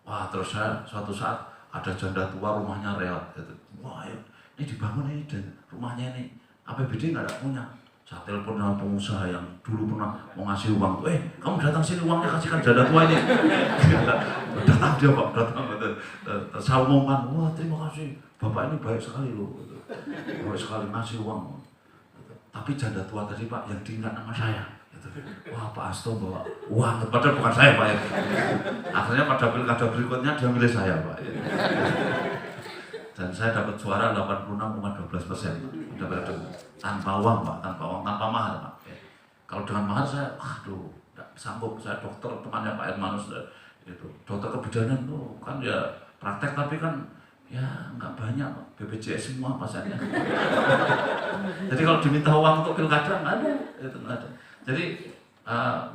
[SPEAKER 4] Wah terus saya suatu saat ada janda tua rumahnya reot gitu. Wah ini dibangun ini dan rumahnya ini APBD nggak ada punya. Saya telepon sama pengusaha yang dulu pernah mau ngasih uang, kamu datang sini uangnya kasihkan janda tua ini. Datang dia Pak, datang. Saya umumkan, wah terima kasih, Bapak ini baik sekali loh. Baik sekali ngasih uang. Tapi janda tua tadi Pak yang diingat nama saya. Wah Pak Hasto bawa uang, padahal bukan saya Pak ya. Akhirnya pada pilkada berikutnya dia milih saya Pak ya. Dan saya dapat suara 86,12% tanpa uang Pak, tanpa mahar Pak ya. Kalau dengan mahar saya, tidak sanggup. Saya dokter, temannya Pak Hermanus itu dokter kebidanan tuh kan ya praktek tapi kan ya nggak banyak Pak, BPJS semua pasiennya. Jadi kalau diminta uang untuk pilkada nggak ada, itu nggak ada. Jadi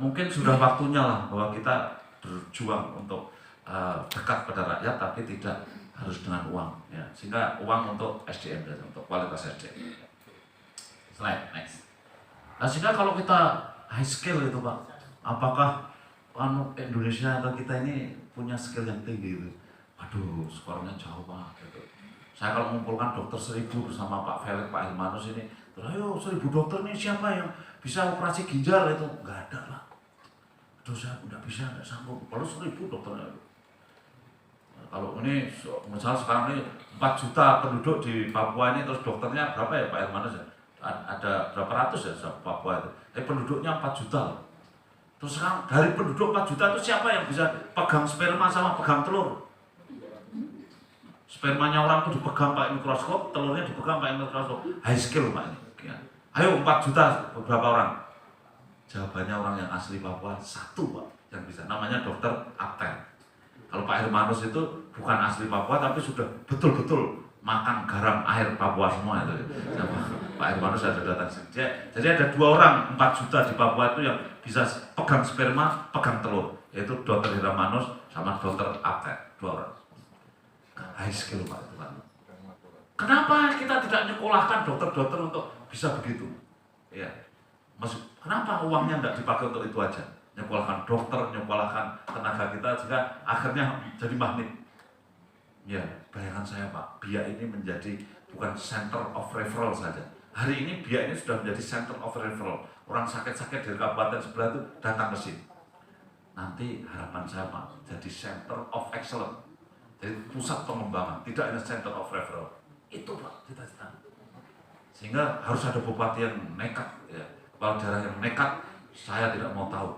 [SPEAKER 4] mungkin sudah waktunya lah bahwa kita berjuang untuk dekat pada rakyat tapi tidak harus dengan uang ya. Sehingga uang untuk SDM dan untuk kualitas SDM. Slide next. Nah, sehingga kalau kita high skill itu Pak, apakah Indonesia atau kita ini punya skill yang tinggi itu? aduh skornya jauh Pak. Gitu. Saya kalau mengumpulkan dokter 1000 bersama Pak Felix, Pak Hilmanus ini, terus ayo 1000 dokter nih siapa yang bisa operasi ginjal itu? Nggak ada Pak. Aduh saya nggak bisa, nggak sanggup. Kalau 1000 dokternya. Nah, kalau ini misalnya sekarang ini 4 juta penduduk di Papua ini, terus dokternya berapa ya Pak Hilmanus ya? Ada berapa ratus ya Papua itu? Penduduknya 4 juta. Terus sekarang dari penduduk 4 juta itu siapa yang bisa pegang sperma sama pegang telur? Spermanya orang itu dipegang pakai mikroskop, telurnya dipegang pakai mikroskop. High skill Pak ini. Ya. Ayo 4 juta beberapa orang? Jawabannya orang yang asli Papua 1 Pak yang bisa. Namanya dokter Apter. Kalau Pak Hilmanus itu bukan asli Papua tapi sudah betul-betul makan garam air Papua semua itu. Pak Hilmanus ada datang sini. Jadi ada 2 orang 4 juta di Papua itu yang bisa pegang sperma, pegang telur. Yaitu dokter Hilmanus sama dokter Apter. 2 orang. High skill Pak itu Pak. Kenapa kita tidak nyekolahkan dokter-dokter untuk bisa begitu? Ya. Kenapa uangnya tidak dipakai untuk itu aja? Nyekolahkan dokter, nyekolahkan tenaga kita sehingga akhirnya jadi magnet. Ya, bayangan saya Pak, BIA ini menjadi bukan center of referral saja. Hari ini BIA ini sudah menjadi center of referral. Orang sakit-sakit dari kabupaten sebelah itu datang ke sini. Nanti harapan saya Pak, jadi center of excellence. Jadi pusat pengembangan, tidak hanya center of referral. Itu Pak, cita-cita. Sehingga harus ada bupati yang nekat, ya. Kepala daerah yang nekat, saya tidak mau tahu.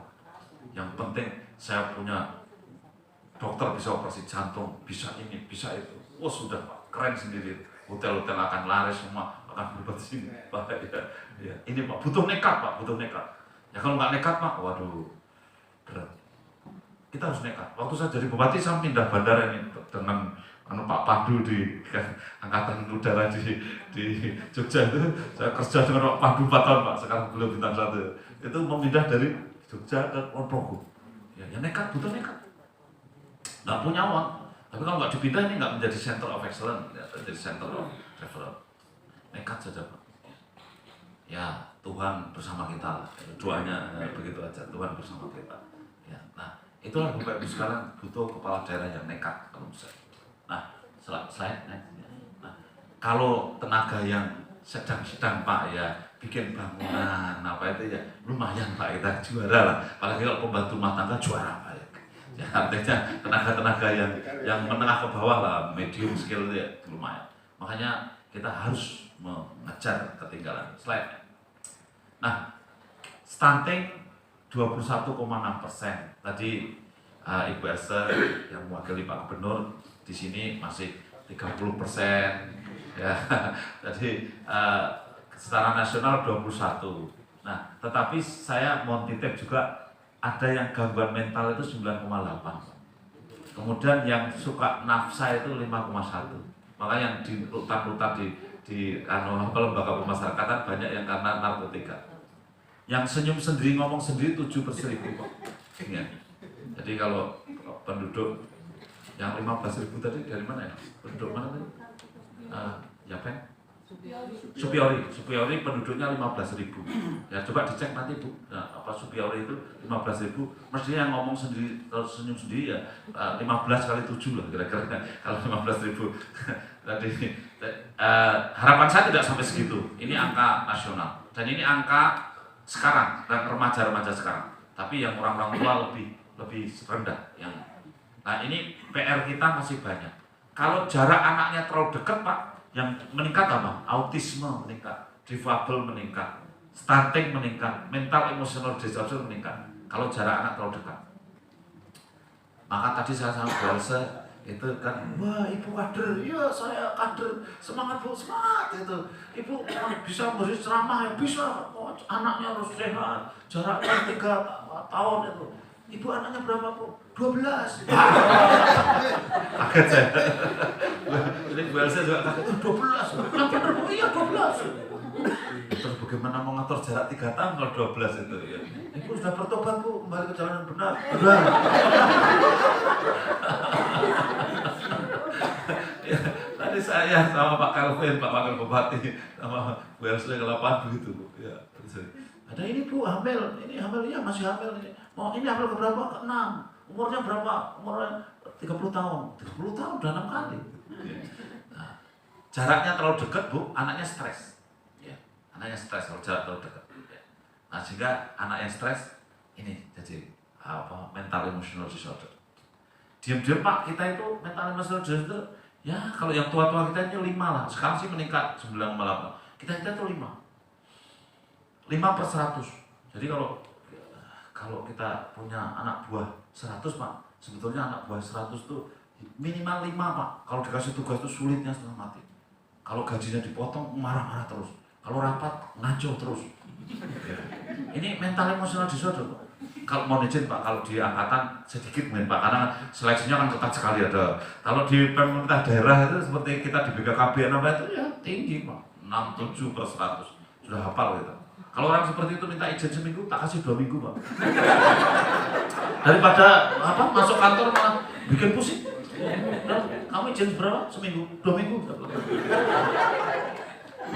[SPEAKER 4] Yang penting saya punya dokter bisa operasi jantung, bisa ini, bisa itu. Wah sudah Pak, keren sendiri. Hotel-hotel akan laris semua, akan berbuat sini. Pak, ya. Ini Pak, butuh nekat Pak, butuh nekat. Ya kalau nggak nekat Pak, waduh, berat. Kita harus nekat. Waktu saya jadi bupati, saya pindah bandara ini dengan Pak Pandu di Angkatan Udara di Jogja itu. Saya kerja dengan Pak Pandu 4 tahun Pak, sekarang belum bintang 1. Itu memindah dari Jogja ke Ponorogo. Ya nekat, butuh nekat. Nggak punya uang. Tapi kalau nggak dipindah ini nggak menjadi center of excellence, ya, menjadi center of referral. Nekat saja Pak. Ya Tuhan bersama kita. Doanya begitu aja. Tuhan bersama kita. Ya, nah. Itulah Bapak Ibu sekarang butuh kepala daerah yang nekat kalau bisa. Nah, slide next. Nah, kalau tenaga yang sedang Pak ya bikin bangunan apa itu ya lumayan Pak, kita juara lah. Apalagi kalau pembantu rumah tangga juara Pak ya. Ya artinya tenaga-tenaga yang menengah ke bawah lah, medium skill itu ya lumayan. Makanya kita harus mengejar ketinggalan. Slide. Nah, stunting 21,6%. Tadi Ibu Esther yang mewakili Pak Gubernur di sini masih 30%. Ya, jadi secara nasional 21. Nah, tetapi saya mau titip juga ada yang gangguan mental itu 9,8. Kemudian yang suka nafsa itu 5,1. Maka yang di rutan-rutan di lembaga pemasyarakatan banyak yang karena narkotika. Yang senyum sendiri, ngomong sendiri 7 per 1000 Pak. Ya. Jadi kalau penduduk yang 15.000 tadi dari mana ya? Penduduk mana tadi? Ya Pen? Supiori penduduknya 15.000. Ya coba dicek nanti Bu. Nah, apa Supiori itu 15.000? Mestinya yang ngomong sendiri, kalau senyum sendiri ya 15 kali 7 lah kira-kira. Kalau 15.000. Tadi harapan saya tidak sampai segitu. Ini angka nasional. Dan ini angka sekarang dan remaja-remaja sekarang, tapi yang orang-orang tua lebih rendah. Nah ini PR kita masih banyak. Kalau jarak anaknya terlalu dekat Pak, yang meningkat apa? Autisme meningkat, difabel meningkat, stunting meningkat, mental emotional disorder meningkat. Kalau jarak anak terlalu dekat. Maka tadi saya sama Bu Elsa itu kan, wah ibu kader, iya saya kader, semangat Bu, semangat itu. Ibu bisa memberi ceramah, ya bisa, oh, anaknya harus sehat, jaraknya 3 tahun itu. Ibu anaknya berapa Bu? 12. Kaget saya. Jadi Bu Elsa juga kaget, 12. Yang benar Bu, iya 12. Terus bagaimana mau ngatur jarak 3 tahun kalau 12 itu ya? Ibu sudah bertobat Bu, kembali ke jalan yang benar. Benar. Ya, tadi saya sama Pak Calvin, Pak Wakil Bupati, sama Bu Elsa ke lapangan begitu Bu. Ya, ada ini Bu hamil, ini hamil ya masih hamil ini. Mau ini hamil ke berapa? Ke 6. umurnya berapa? Umurnya 30 tahun. 30 tahun udah 6 kali. Nah, jaraknya terlalu dekat, Bu, anaknya stres. Ya, anaknya stres kalau jarak terlalu dekat. Ya. Nah, sehingga anak yang stres ini jadi mental emotional disorder. Diam-diam Pak, kita itu mental emotional disorder. Ya, kalau yang tua-tua kita itu 5 lah. Sekarang sih meningkat 9,8. Kita itu 5. 5/100. Jadi kalau kita punya anak buah 100 Pak, sebetulnya anak buah 100 itu minimal 5 Pak. Kalau dikasih tugas itu sulitnya setengah mati. Kalau gajinya dipotong marah-marah terus. Kalau rapat ngaco terus. Ya. Ini mental emotional disorder Pak. Kalau mau izin Pak, kalau di angkatan sedikit mungkin Pak, karena seleksinya kan ketat sekali ada. Kalau di pemerintah daerah itu seperti kita di BKKBN apa itu ya tinggi Pak, 67/100 sudah hafal gitu. Kalau orang seperti itu minta izin seminggu, tak kasih 2 minggu Pak. Daripada masuk kantor malah bikin pusing. Nah, kamu izin berapa? Seminggu, 2 minggu.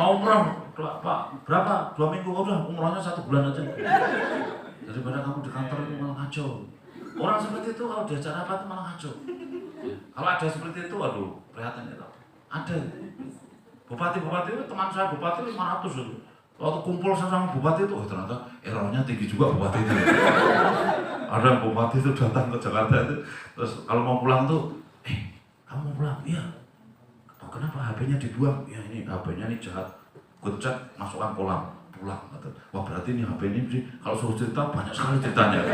[SPEAKER 4] Mau umroh, Pak, berapa? 2 minggu, udah umrohnya 1 bulan aja. Daripada kamu di kantor itu malah ngaco. Orang seperti itu kalau diajar apa itu malah ngaco. Kalau ada seperti itu, aduh, prihatin ya. Ada. Bupati-bupati itu, teman saya bupati 500 itu. Waktu kumpul sama bupati itu, ternyata errornya tinggi juga bupati itu. Ada bupati itu datang ke Jakarta itu, terus kalau mau pulang tuh, kamu mau pulang? Iya. Oh, kenapa HP-nya dibuang? Ya ini HP-nya ini jahat. Kucek, masukkan kolam. Pulang, wah berarti ini HP ini kalau suruh cerita banyak sekali ceritanya.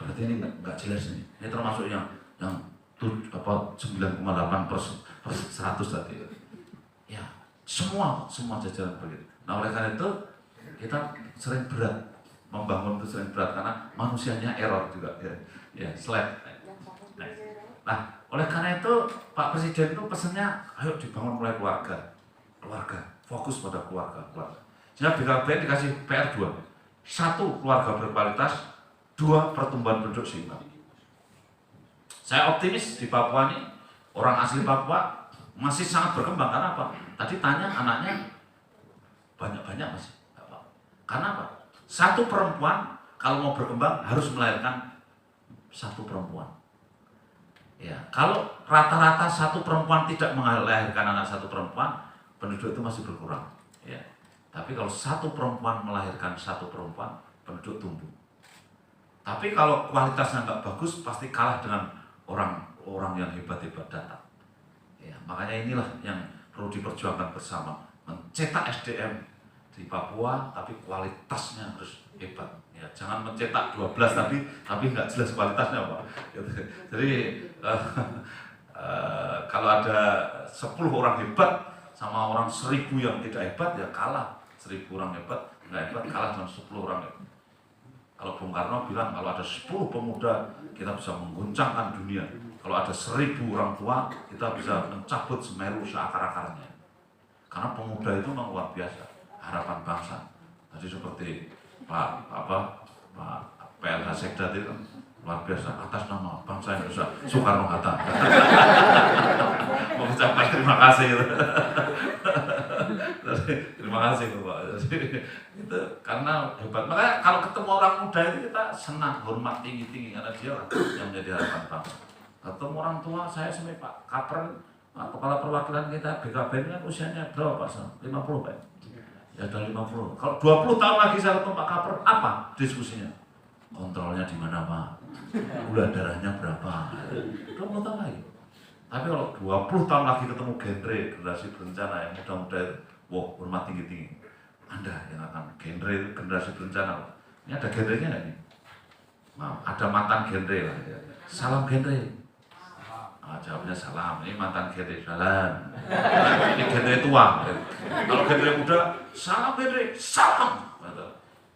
[SPEAKER 4] Berarti ini nggak jelas nih. Ini termasuk yang 9,8/100 tadi. Ya, semua jajaran begitu. Nah oleh karena itu kita sering berat membangun itu sering berat karena manusianya error juga. Ya slide. Nah oleh karena itu Pak Presiden itu pesannya ayo dibangun mulai keluarga. Fokus pada keluarga. Sehingga BKKBN dikasih PR 2. 1, keluarga berkualitas. 2, pertumbuhan penduduk seimbang. Saya optimis di Papua ini, orang asli Papua masih sangat berkembang. Karena apa? Tadi tanya anaknya banyak masih. Karena apa? 1 perempuan kalau mau berkembang harus melahirkan 1 perempuan. Ya, kalau rata-rata 1 perempuan tidak melahirkan anak 1 perempuan, penduduk itu masih berkurang, ya. Tapi kalau 1 perempuan melahirkan 1 perempuan, penduduk tumbuh. Tapi kalau kualitasnya nggak bagus, pasti kalah dengan orang yang hebat-hebat datang. Ya, makanya inilah yang perlu diperjuangkan bersama, mencetak SDM di Papua, tapi kualitasnya harus hebat. Ya, jangan mencetak 12 tapi nggak jelas kualitasnya Pak. Jadi kalau ada 10 orang hebat sama orang 1000 yang tidak hebat ya kalah. 1000 orang hebat nggak hebat kalah dengan 10 orang hebat. Kalau Bung Karno bilang kalau ada 10 pemuda kita bisa mengguncangkan dunia. Kalau ada 1000 orang tua kita bisa mencabut Semeru seakar-akarnya. Karena pemuda itu memang luar biasa harapan bangsa. Tadi seperti Pak PLH Sekda itu kan luar biasa atas nama bangsa Indonesia Soekarno Hatta. Mau ucapkan terima kasih. Terima kasih Bapak. Itu karena hebat. Makanya kalau ketemu orang muda itu kita senang, hormat tinggi karena dia yang menjadi harapan bangsa. Ketemu orang tua, saya sama Pak Kapren, kepala perwakilan kita BKBN kan usianya berapa Pak? 50 Pak. Ya udah 50. Kalau 20 tahun lagi saya ketemu Pak Kapren, apa diskusinya? Kontrolnya di mana Pak? Gula darahnya berapa? 20 tahun lagi. Tapi kalau 20 tahun lagi ketemu generasi berencana yang muda-muda itu, wah hormat tinggi. Anda yang akan generasi berencana. Ini ada genrenya nggak nih? Nah, ada mantan genre lah. Ya. Salam genre. Nah, jawabnya salam. Ini mantan genre salam. Ini genre tua. Kalau genre muda, salam genre, salam.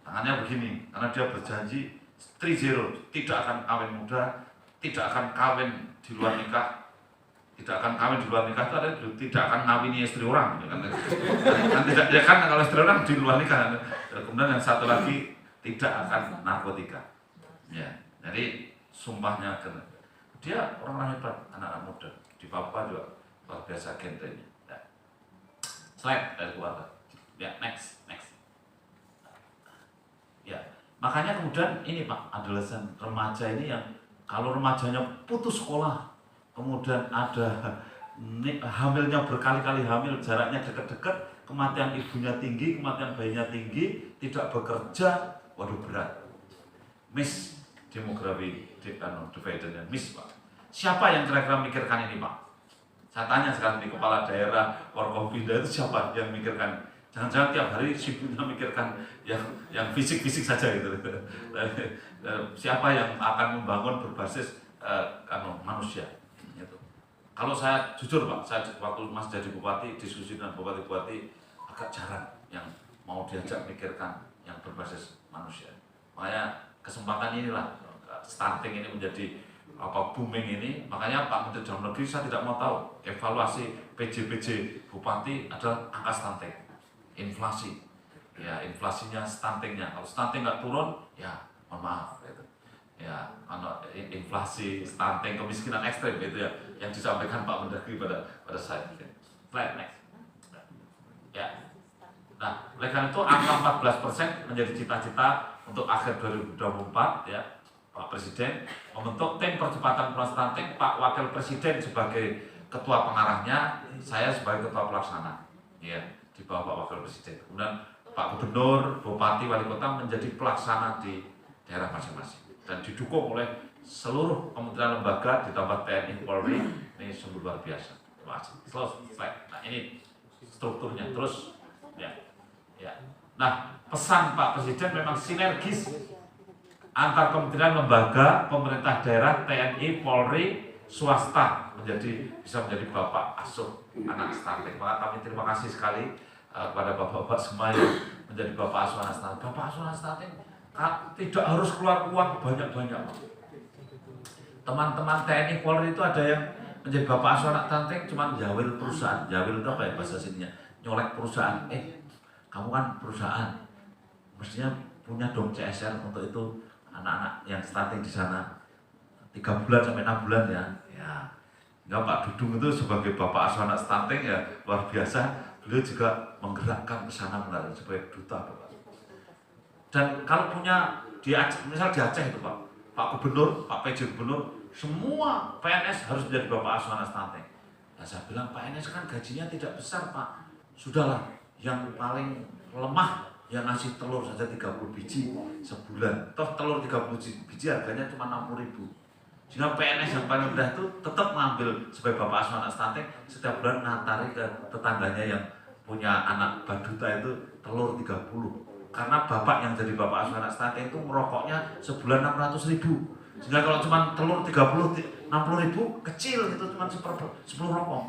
[SPEAKER 4] Tangannya begini, karena dia berjanji 3-0, tidak akan kawin muda, tidak akan kawin di luar nikah. Tidak akan kawin di luar nikah itu ada tidak akan ngawini istri orang kan tidak ya kan kalau istri orang di luar nikah. Kemudian yang satu lagi tidak akan narkotika. Ya, jadi sumpahnya dia orang hebat, anak-anak muda di Papua juga luar biasa genrenya. Ya. Slide dari keluarga. Ya, next. Ya, Makanya kemudian ini Pak, adolesen remaja ini yang kalau remajanya putus sekolah, kemudian ada hamilnya berkali-kali hamil, jaraknya dekat-dekat, kematian ibunya tinggi, kematian bayinya tinggi, tidak bekerja, waduh berat. Miss demografi dividendnya, miss Pak. Siapa yang kira-kira mikirkan ini Pak? Saya tanya sekarang di kepala daerah, Forkopimda itu siapa yang mikirkan? Jangan-jangan tiap hari sibuknya mikirkan yang fisik-fisik saja gitu. Siapa yang akan membangun berbasis manusia? Gitu. Kalau saya jujur Pak, saya waktu Mas jadi bupati, diskusi dengan bupati-bupati agak jarang yang mau diajak mikirkan yang berbasis manusia. Makanya kesempatan inilah stunting ini menjadi booming ini. Makanya Pak Menteri Dalam Negeri saya tidak mau tahu evaluasi PJ bupati adalah angka stunting, inflasi. Ya inflasinya, stuntingnya. Kalau stunting nggak turun, ya mohon maaf gitu. Ya, inflasi, stunting, kemiskinan ekstrim itu ya yang disampaikan Pak Mendagri pada saya. Slide next. Ya. Nah, oleh karena itu angka 14% menjadi cita-cita untuk akhir 2024 ya. Pak Presiden membentuk tim percepatan penanganan stunting, Pak Wakil Presiden sebagai ketua pengarahnya, saya sebagai ketua pelaksana. Ya, di bawah Pak Wakil Presiden. Kemudian Pak Gubernur, Bupati, Wali Kota menjadi pelaksana di daerah masing-masing. Dan didukung oleh seluruh kementerian lembaga ditambah TNI Polri, ini sungguh luar biasa. Terima kasih. Selesai. Nah ini strukturnya terus ya. Nah pesan Pak Presiden memang sinergis antar kementerian lembaga, pemerintah daerah, TNI, Polri, swasta bisa menjadi bapak asuh anak stunting. Maka kami terima kasih sekali kepada bapak-bapak semua yang menjadi bapak asuh anak stunting. Bapak asuh anak stunting tidak harus keluar uang banyak-banyak. Teman-teman TNI Polri itu ada yang menjadi bapak asuh anak stunting cuma jawil perusahaan. Jawil itu apa ya bahasa sininya? Nyolek perusahaan. Kamu kan perusahaan, mestinya punya dong CSR untuk itu anak-anak yang stunting di sana 3 bulan sampai 6 bulan ya. Enggak, Pak Dudung itu sebagai bapak asuh anak stunting ya luar biasa. Beliau juga menggerakkan ke sana sebagai duta Bapak. Dan kalau punya misal di Aceh itu Pak Gubernur, Pak PJ Gubernur, semua PNS harus menjadi bapak asuh anak stunting. Nah, saya bilang PNS kan gajinya tidak besar Pak. Sudahlah, yang paling lemah yang ngasih telur saja 30 biji sebulan. Toh telur 30 biji harganya cuma 60.000. Sehingga PNS yang paling rendah itu tetap mengambil sebagai bapak asuh anak stunting, setiap bulan ngantari ke tetangganya yang punya anak baduta itu telur 30. Karena bapak yang jadi bapak asuh anak stunting itu merokoknya sebulan 600.000. Sehingga kalau cuma telur 60.000 kecil itu cuma 10 rokok.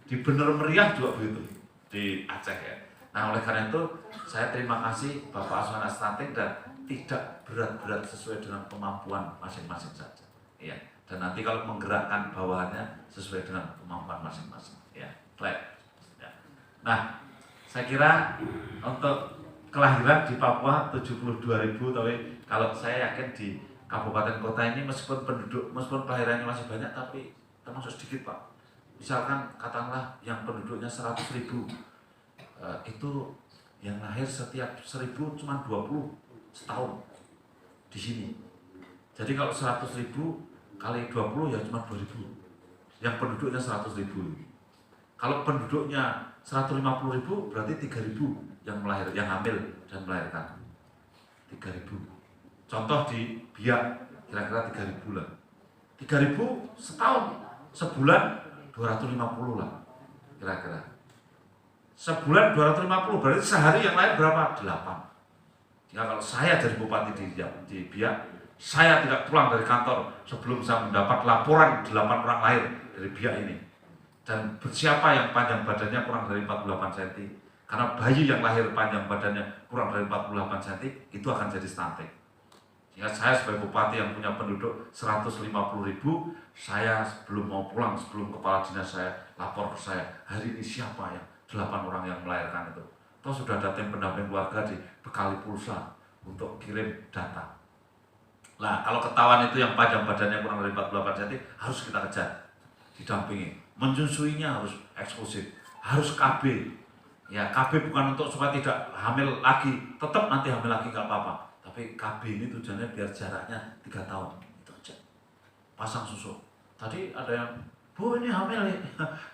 [SPEAKER 4] Di Bener Meriah juga begitu di Aceh ya. Nah oleh karena itu saya terima kasih bapak asuh anak stunting dan tidak berat-berat sesuai dengan kemampuan masing-masing saja. Ya. Dan nanti kalau menggerakkan bawahannya sesuai dengan kemampuan masing-masing. Ya. Ya. Nah saya kira untuk kelahiran di Papua 72.000, tapi kalau saya yakin di kabupaten kota ini meskipun kelahirannya masih banyak tapi termasuk sedikit Pak. Misalkan katakanlah yang penduduknya 100.000 itu yang lahir setiap 1.000 cuma 20 setahun di sini. Jadi kalau 100.000 kali 20 ya cuma 2.000 yang penduduknya 100.000. Kalau penduduknya 150.000 berarti 3.000 yang hamil dan melahirkan 3.000. Contoh di Biak kira-kira 3.000 lah. 3.000 setahun, sebulan 250 lah kira-kira. Sebulan 250 berarti sehari yang lahir berapa? 8. Jika kalau saya jadi bupati di Biak, saya tidak pulang dari kantor sebelum saya mendapat laporan 8 orang lahir dari Biak ini. Dan siapa yang panjang badannya kurang dari 48 cm? Karena bayi yang lahir panjang badannya kurang dari 48 cm itu akan jadi stunting. Sehingga saya sebagai bupati yang punya penduduk 150.000, saya sebelum mau pulang, sebelum kepala dinas saya lapor ke saya, hari ini siapa yang 8 orang yang melahirkan itu. Toh sudah ada tim pendamping keluarga dibekali pulsa untuk kirim data. Nah kalau ketahuan itu yang panjang badannya kurang dari 48 cm harus kita kejar, didampingi. Menyusuinya harus eksklusif, harus KB. Ya KB bukan untuk supaya tidak hamil lagi, tetap nanti hamil lagi nggak apa-apa. Tapi Tapi KB ini tujuannya biar jaraknya 3 tahun, itu aja. Pasang susuk. Tadi ada yang, Bu ini hamil nih,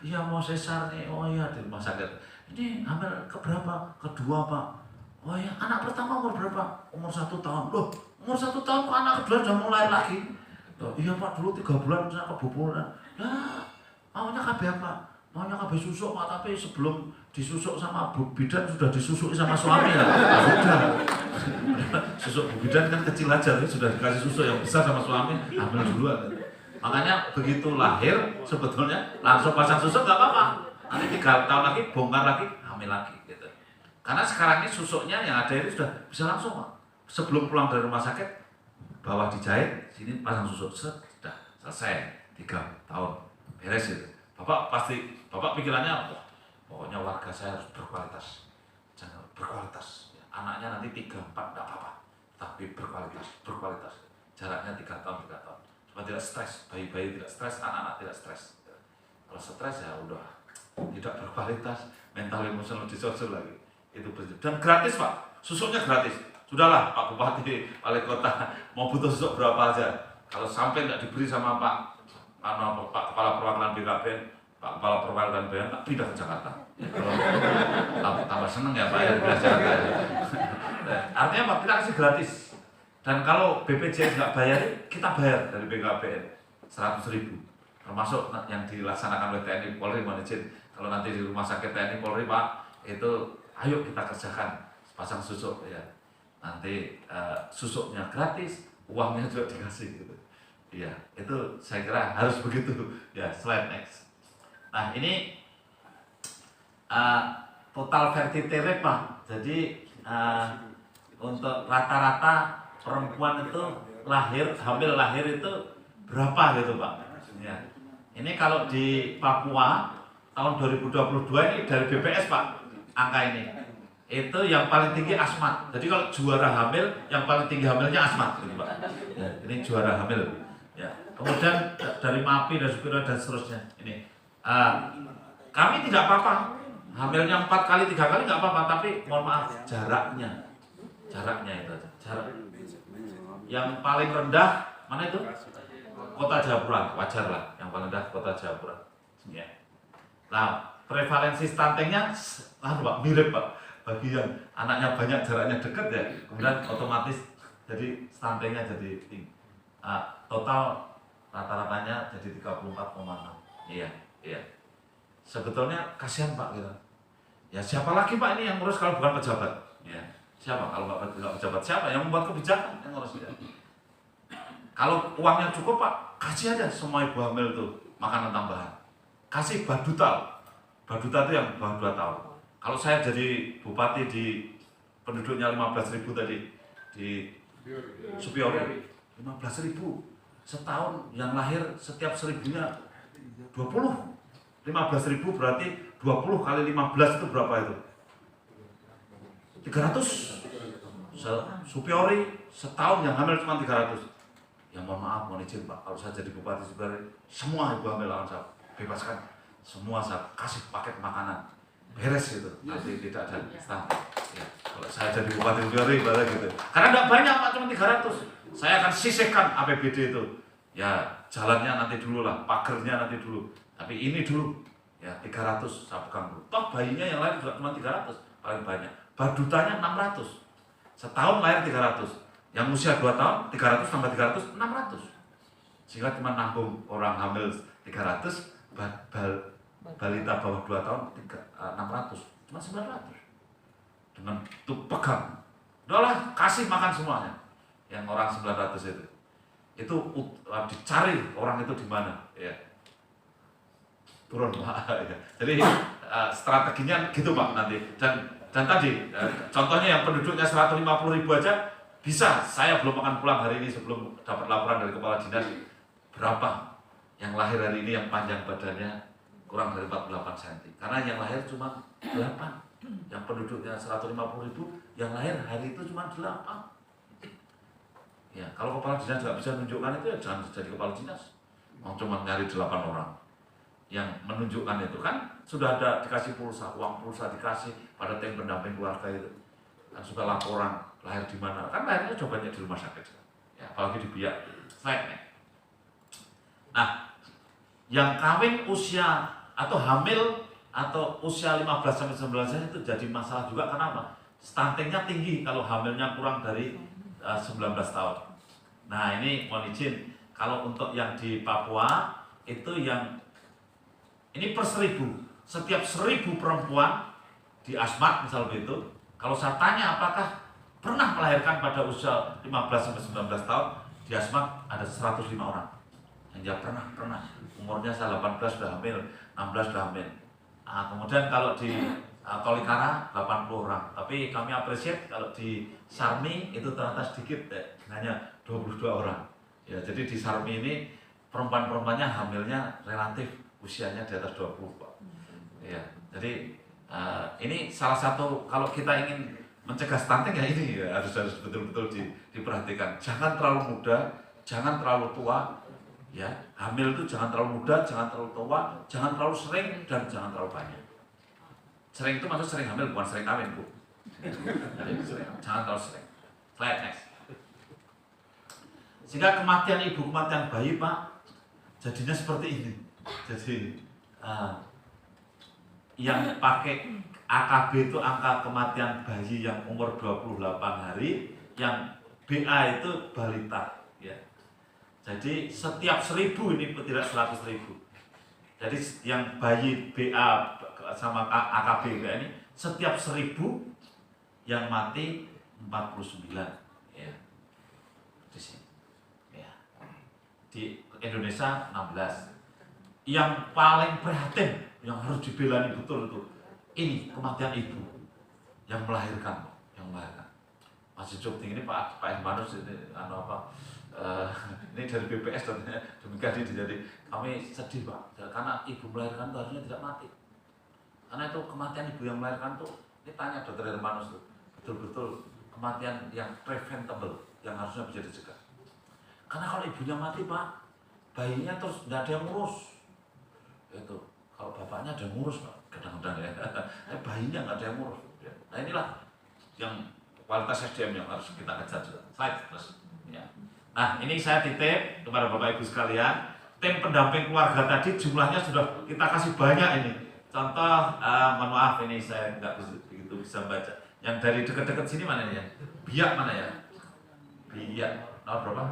[SPEAKER 4] iya mau sesar nih, oh iya di rumah sakit. Ini hamil keberapa? Kedua Pak. Oh iya, anak pertama umur berapa? Umur 1 tahun. Loh, umur 1 tahun kok anak kedua udah mulai lagi? Loh, iya Pak, dulu 3 bulan saya kebobolan. Lah, maunya KB apa? Maunya KB susuk Pak, tapi sebelum disusuk sama Bu Bidan sudah disusuk sama suami ya. Sudah. Susuk Bu Bidan kan kecil aja, sudah dikasih susuk yang besar sama suami, hamil duluan. Makanya begitu lahir sebetulnya langsung pasang susuk nggak apa-apa. Nanti 3 tahun lagi bongkar lagi, hamil lagi gitu. Karena sekarang ini susuknya yang ada itu sudah bisa langsung Pak. Sebelum pulang dari rumah sakit, bawah dijahit, sini pasang susuk, sudah selesai 3 tahun beres itu. Bapak pikirannya, pokoknya warga saya harus berkualitas, jangan berkualitas. Anaknya nanti 3, 4 nggak apa-apa, tapi berkualitas. Jaraknya 3 tahun. Supaya tidak stres, bayi-bayi tidak stres, anak-anak tidak stres. Kalau stres ya udah tidak berkualitas, mental emosional disorder lagi. Itu dan gratis Pak, susuknya gratis. Sudahlah Pak Bupati, Wali Kota, mau butuh susuk berapa aja. Kalau sampai nggak diberi sama Pak Kepala Perwakilan BKBN, Pak Kepala Perwakilan BKBN, tak pindah ke Jakarta. Ya, kalau tambah seneng ya Pak ya pindah ke Jakarta. Artinya Pak, kita kasih gratis. Dan kalau BPJS nggak bayar, kita bayar dari BKBN 100.000. Termasuk yang dilaksanakan oleh TNI Polri, mohon izin. Kalau nanti di rumah sakit TNI Polri Pak, itu ayo kita kerjakan pasang susuk ya. Nanti susuknya gratis, uangnya juga dikasih gitu. Iya, itu saya kira harus begitu. Ya, slide next. Nah ini total fertility rate Pak. Jadi untuk rata-rata perempuan itu hamil lahir itu berapa gitu Pak? Ya. Ini kalau di Papua tahun 2022 ini dari BPS Pak, angka ini. Itu yang paling tinggi Asmat. Jadi kalau juara hamil, yang paling tinggi hamilnya Asmat gitu Pak. Ya, ini juara hamil. Ya. Kemudian dari MAPI dan Supira dan seterusnya. Ini kami tidak apa-apa. Hamilnya 4 kali, 3 kali nggak apa-apa, tapi mohon maaf jaraknya itu aja. Jarak. Yang paling rendah mana itu? Kota Jayapura, wajar lah. Yang paling rendah Kota Jayapura. Ya. Nah, prevalensi stuntingnya Pak, mirip Pak. Bagi yang anaknya banyak, jaraknya dekat ya, kemudian otomatis jadi stuntingnya jadi tinggi. Total rata-ratanya jadi 34,6. Iya. Sebetulnya kasihan Pak gitu. Ya siapa lagi Pak ini yang ngurus kalau bukan pejabat? Ya. Siapa kalau nggak pejabat? Siapa yang membuat kebijakan yang ngurus ya? Kalau uangnya cukup Pak, kasih aja semua ibu hamil itu makanan tambahan. Kasih badutal. Badutal itu yang bawah 2 tahun. Kalau saya jadi bupati di penduduknya 15.000 tadi di Supiori, 15.000 setahun yang lahir setiap 1.000-nya 20. 15.000 berarti 20 kali 15 itu berapa itu? 300. Supiori setahun yang hamil cuma 300. Ya mohon maaf, mohon izin Pak, kalau saya jadi bupati Supiori, semua ibu hamil akan saya bebaskan. Semua saya kasih paket makanan. Beres gitu, nanti tidak ada stunting. Ya, kalau saya jadi bupati Supiori boleh gitu. Karena tidak banyak Pak, cuma 300. Saya akan sisihkan APBD itu. Ya, jalannya nanti dulu lah, pagernya nanti dulu. Tapi ini dulu, ya 300 saya pegang dulu. Toh bayinya yang lain juga cuma 300, paling banyak. Badutanya 600. Setahun lahir 300. Yang usia 2 tahun, 300 tambah 300, 600. Sehingga cuma nanggung orang hamil 300, balita bawah 2 tahun 600, cuma 900. Dengan itu pegang. Udahlah, kasih makan semuanya. Yang orang 900 itu dicari orang itu di mana ya. Turun Pak ya. Jadi strateginya gitu Pak nanti. Dan tadi contohnya yang penduduknya 150.000 aja bisa. Saya belum akan pulang hari ini sebelum dapat laporan dari kepala dinas berapa yang lahir hari ini yang panjang badannya kurang dari 48 cm. Karena yang lahir cuma 8. Yang penduduknya 150.000 yang lahir hari itu cuma 8. Ya, kalau kepala dinas nggak bisa menunjukkan itu ya jangan jadi kepala dinas. Mau cuma nyari 8 orang yang menunjukkan itu kan sudah ada dikasih pulsa, uang pulsa dikasih pada tim pendamping keluarga itu. kan suka laporan lahir di mana, kan lahirnya coba banyak di rumah sakit, ya, apalagi di Biak. Slide-nya. Nah, yang kawin usia atau hamil atau usia 15-19 itu jadi masalah juga. Kenapa? Stuntingnya tinggi kalau hamilnya kurang dari 19 tahun. Nah, ini mohon izin, kalau untuk yang di Papua itu yang ini per 1000, setiap 1000 perempuan di Asmat misal begitu, kalau saya tanya apakah pernah melahirkan pada usia 15-19 tahun, di Asmat ada 105 orang yang jawab pernah. Umurnya saya 18 sudah hamil, 16 sudah hamil. Nah, kemudian kalau di Tolikara 80 orang, tapi kami apresiat kalau di Sarmi itu ternyata sedikit, hanya 22 orang. Ya, jadi di Sarmi ini perempuan-perempuannya hamilnya relatif usianya di atas 20, Pak. Ya, jadi ini salah satu kalau kita ingin mencegah stunting ya ini ya, harus betul-betul diperhatikan. Jangan terlalu muda, jangan terlalu tua, ya. Hamil itu jangan terlalu muda, jangan terlalu tua, jangan terlalu sering dan jangan terlalu banyak. Sering itu maksud sering hamil, bukan sering kawin, Bu. Jadi sering, jangan terlalu sering. Slide next. Sehingga kematian ibu, kematian bayi, Pak, jadinya seperti ini. Jadi yang pakai AKB itu angka kematian bayi yang umur 28 hari, yang BA itu balita, ya. Jadi setiap 1000 ini tidak 100.000. Jadi yang bayi BA sama AKB ini setiap 1000 yang mati 49, ya. Di sini, ya. Di Indonesia 16. Yang paling prihatin, yang harus dibelani betul itu, ini kematian ibu yang melahirkan, Masih cukup tinggi ini Pak Hermanus ini ini dari BPS dan demikian jadi kami sedih, Pak, karena ibu melahirkan itu harusnya tidak mati, karena itu kematian ibu yang melahirkan tuh, ini tanya Dr. Hermanus tuh, betul-betul kematian yang preventable yang harusnya bisa dicegah. Karena kalau ibunya mati, Pak, bayinya terus nggak ada yang ngurus. Itu kalau bapaknya ada yang ngurus, Pak, kadang-kadang ya, bayinya nggak ada yang ngurus. Nah, inilah yang kualitas SDM yang harus kita kejar juga. Slide terus. Ya. Nah, ini saya titip kepada Bapak Ibu sekalian, tim pendamping keluarga tadi jumlahnya sudah kita kasih banyak ini. Contoh, mohon maaf ini saya nggak begitu bisa baca. Yang dari dekat-dekat sini mana ya? Biak mana ya? Biak nomor berapa?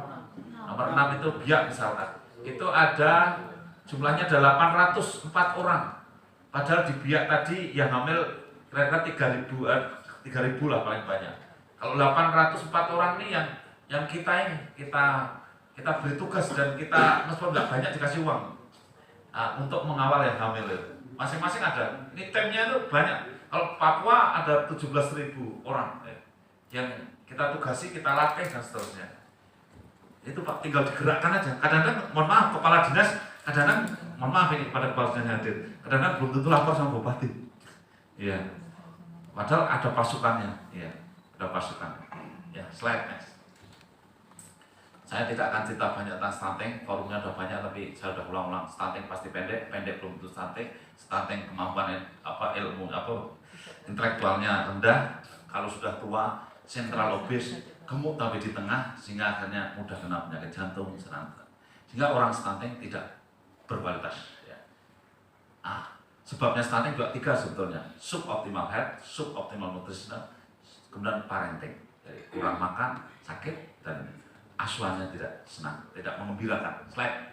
[SPEAKER 4] Nomor 6 itu Biak misalkan. Itu ada jumlahnya ada 804 orang. Padahal di Biak tadi yang hamil kira-kira 3.000 lah paling banyak. Kalau 804 orang ini yang kita beri tugas dan kita meskipun nggak banyak dikasih uang untuk mengawal yang hamil itu. Masing-masing ada. Ini timnya itu banyak. Kalau Papua ada 17.000 orang yang kita tugasi, kita latih dan seterusnya. Itu Pak tinggal digerakkan aja. Kadang-kadang mohon maaf kepala dinas, kadang-kadang mohon maaf ini kepada kepala dinas yang hadir. Kadang-kadang belum tentu lapor sama bupati. Iya. Padahal ada pasukannya, ya, ada pasukan. Ya, slide next. Saya tidak akan cerita banyak tentang stunting, forumnya udah banyak, tapi saya udah ulang-ulang. Stunting pasti pendek belum tentu stunting. Stunting kemampuan ilmu intelektualnya rendah. Kalau sudah tua, sentral obes, gemuk tapi di tengah, sehingga akhirnya mudah kena penyakit jantung, serangan. Sehingga orang stunting tidak berkualitas. Ya. Sebabnya stunting juga 3 sebetulnya, suboptimal health, suboptimal nutrition, kemudian parenting. Jadi kurang makan, sakit, dan asuhannya tidak senang, tidak mengembirakan. Slide.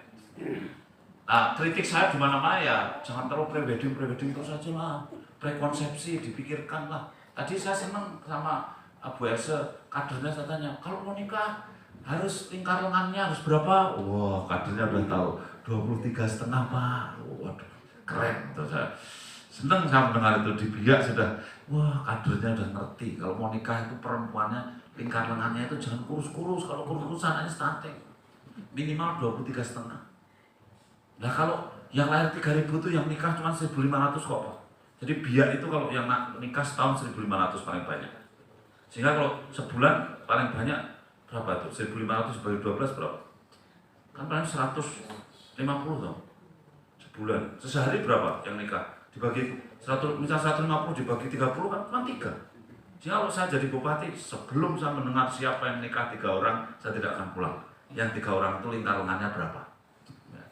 [SPEAKER 4] Nah, kritik saya di mana-mana ya, jangan terlalu prewedding terus aja lah, prekonsepsi dipikirkan lah. Tadi saya senang sama Bu Else, kadernya saya tanya, kalau mau nikah harus lingkar lengannya harus berapa? Wah, kadernya udah tahu, 23,5 Pak. Waduh, keren. Terus saya senang saya mendengar itu di Biak sudah, wah kadernya udah ngerti kalau mau nikah itu perempuannya lingkar lengannya itu jangan kurus-kurus, kalau kurus-kurusan aja stunting. Minimal 23,5. Nah kalau yang lahir 3.000 itu yang nikah cuma 1.500 kok, Pak. Jadi Biak itu kalau yang nikah setahun 1.500 paling banyak. Sehingga kalau sebulan paling banyak berapa tuh? 1.500 bagi 12 berapa? Kan paling 150 tuh. Sebulan. Sehari berapa yang nikah? Dibagi 100, misal 150 dibagi 30 kan cuma 3. Kalau saya jadi bupati, sebelum saya mendengar siapa yang nikah 3 orang, saya tidak akan pulang. Yang 3 orang itu lingkarannya berapa? Ya.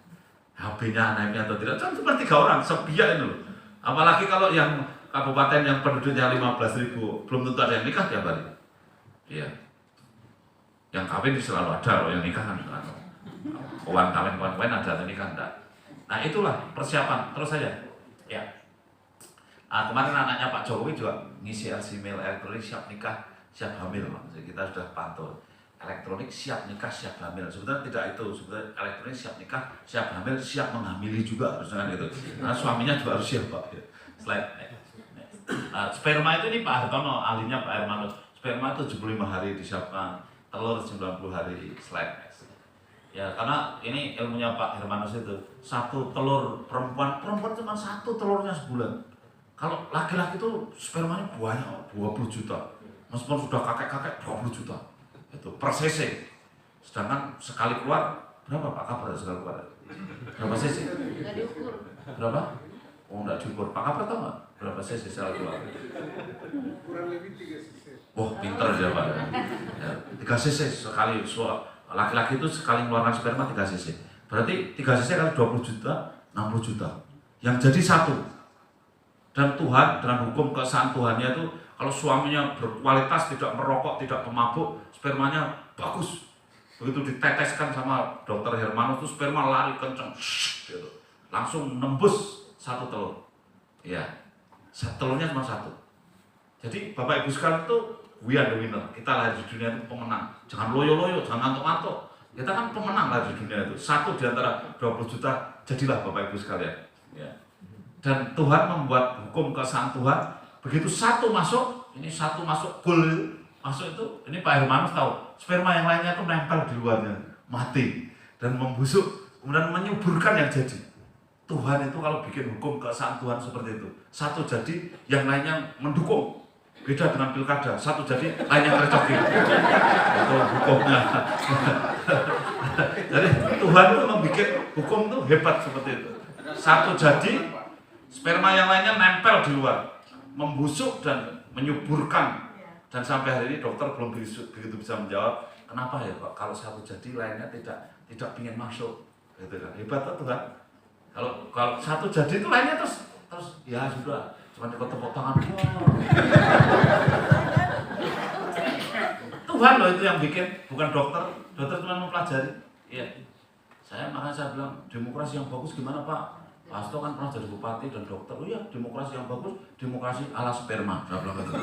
[SPEAKER 4] HB-nya naiknya atau tidak? Cuma 3 orang, sebiak ini loh. Apalagi kalau yang kabupaten yang penduduknya 15.000, belum tentu ada yang nikah tiap hari. Iya. Yang kawin selalu ada, loh yang nikah kan selalu. Kawan kawin ada, tapi nikah enggak. Nah itulah persiapan, terus saja. Ya. Kemarin anaknya Pak Jokowi juga ngisi email elektronik siap nikah, siap hamil. Jadi kita sudah pantau elektronik siap nikah, siap hamil. Sebenarnya tidak itu, sebenarnya elektronik siap nikah, siap hamil, siap menghamili juga harusnya kan itu. Nah suaminya juga harus siap Pak. Slide. Sperma itu ini Pak Hartono, ahlinya Pak Hermanus. Sperma itu 75 hari disiapkan, telur 90 hari. Slide. Ya karena ini ilmunya Pak Hermanus itu, 1 telur perempuan cuma 1 telurnya sebulan. Kalau laki-laki itu spermanya banyak, 20 juta. Meskipun sudah kakek-kakek 20 juta. Itu per cc. Sedangkan sekali keluar, berapa Pak Kabar sekali keluar? Berapa cc?
[SPEAKER 5] Nggak diukur.
[SPEAKER 4] Berapa? Oh enggak diukur. Pak Kabar tahu nggak? Berapa cc sekali keluar?
[SPEAKER 6] Kurang lebih 3 cc.
[SPEAKER 4] Wah pinter dia Pak. Ya, 3 cc sekali. Laki-laki itu sekali mengeluarkan sperma 3 cc. Berarti 3 cc kali 20 juta, 60 juta. Yang jadi 1. Dan Tuhan, dengan hukum keesaan Tuhannya itu, kalau suaminya berkualitas, tidak merokok, tidak pemabuk, spermanya bagus. Begitu diteteskan sama dokter Hermanus itu sperma lari kenceng, gitu. Langsung nembus 1 telur. Ya, telurnya cuma 1. Jadi Bapak Ibu sekalian itu, we are the winner. Kita lahir di dunia itu pemenang. Jangan loyo-loyo, jangan ngantuk-ngantuk. Kita kan pemenang lahir di dunia itu. 1 di antara 20 juta, jadilah Bapak Ibu sekalian. Ya. Dan Tuhan membuat hukum keesaan Tuhan, begitu 1 masuk, ini 1 masuk gol masuk itu, ini Pak Hermanus tahu, sperma yang lainnya itu nempel di luarnya, mati dan membusuk, kemudian menyuburkan yang jadi. Tuhan itu kalau bikin hukum keesaan Tuhan seperti itu, 1 jadi, yang lainnya mendukung. Beda dengan pilkada, 1 jadi, lainnya tercokin. Itu hukumnya. Jadi Tuhan itu membuat hukum itu hebat seperti itu. 1 jadi, sperma yang lainnya nempel di luar, membusuk dan menyuburkan. Dan sampai hari ini dokter belum begitu bisa menjawab kenapa ya Pak kalau 1 jadi lainnya tidak ingin masuk, gitu kan. Hebat tuh Tuhan. Kalau 1 jadi itu lainnya terus ya sudah cuma tepuk tangan. Tuhan loh itu yang bikin, bukan dokter. Dokter cuma mempelajari. Iya. Makanya saya bilang demokrasi yang bagus gimana Pak? Pak Hasto kan pernah jadi bupati dan dokter. Oh iya, demokrasi yang bagus, demokrasi ala sperma. Saya bilang gitu.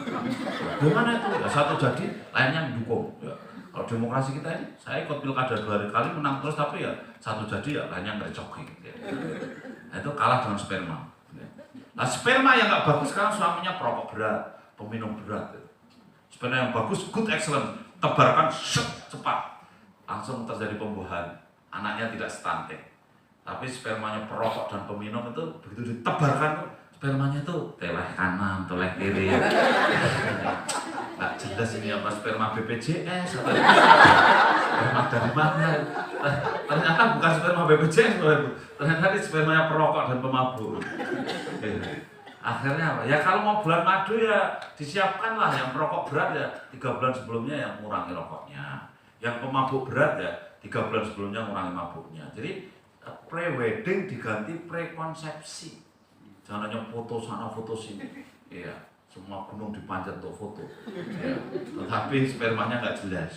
[SPEAKER 4] Gimana itu? Ya 1 jadi, lainnya mendukung. Ya. Kalau demokrasi kita ini, saya ikut pilkada 2 kali menang terus, tapi ya 1 jadi ya lainnya ngerecokin. Ya. Nah, itu kalah dengan sperma. Ya. Nah sperma yang nggak bagus sekarang suaminya perokok berat, peminum berat. Ya. Sperma yang bagus, good excellent, tebarkan cepat, langsung terjadi pembuahan. Anaknya tidak stunting. Tapi spermanya perokok dan peminum itu begitu ditebarkan, spermanya itu teleh kanan, teleh kiri. Nggak jelas ini apa sperma BPJS atau sperma dari mana. Ternyata bukan sperma BPJS, ternyata ini spermanya perokok dan pemabuk. Akhirnya apa? Ya kalau mau bulan madu ya disiapkanlah yang perokok berat ya 3 bulan sebelumnya yang mengurangi rokoknya. Yang pemabuk berat ya 3 bulan sebelumnya mengurangi mabuknya. Jadi pre-wedding diganti pre-konsepsi. Jangan hanya foto sana foto sini. Iya, semua gunung dipanjat untuk foto. Ya. Tetapi spermanya nggak jelas.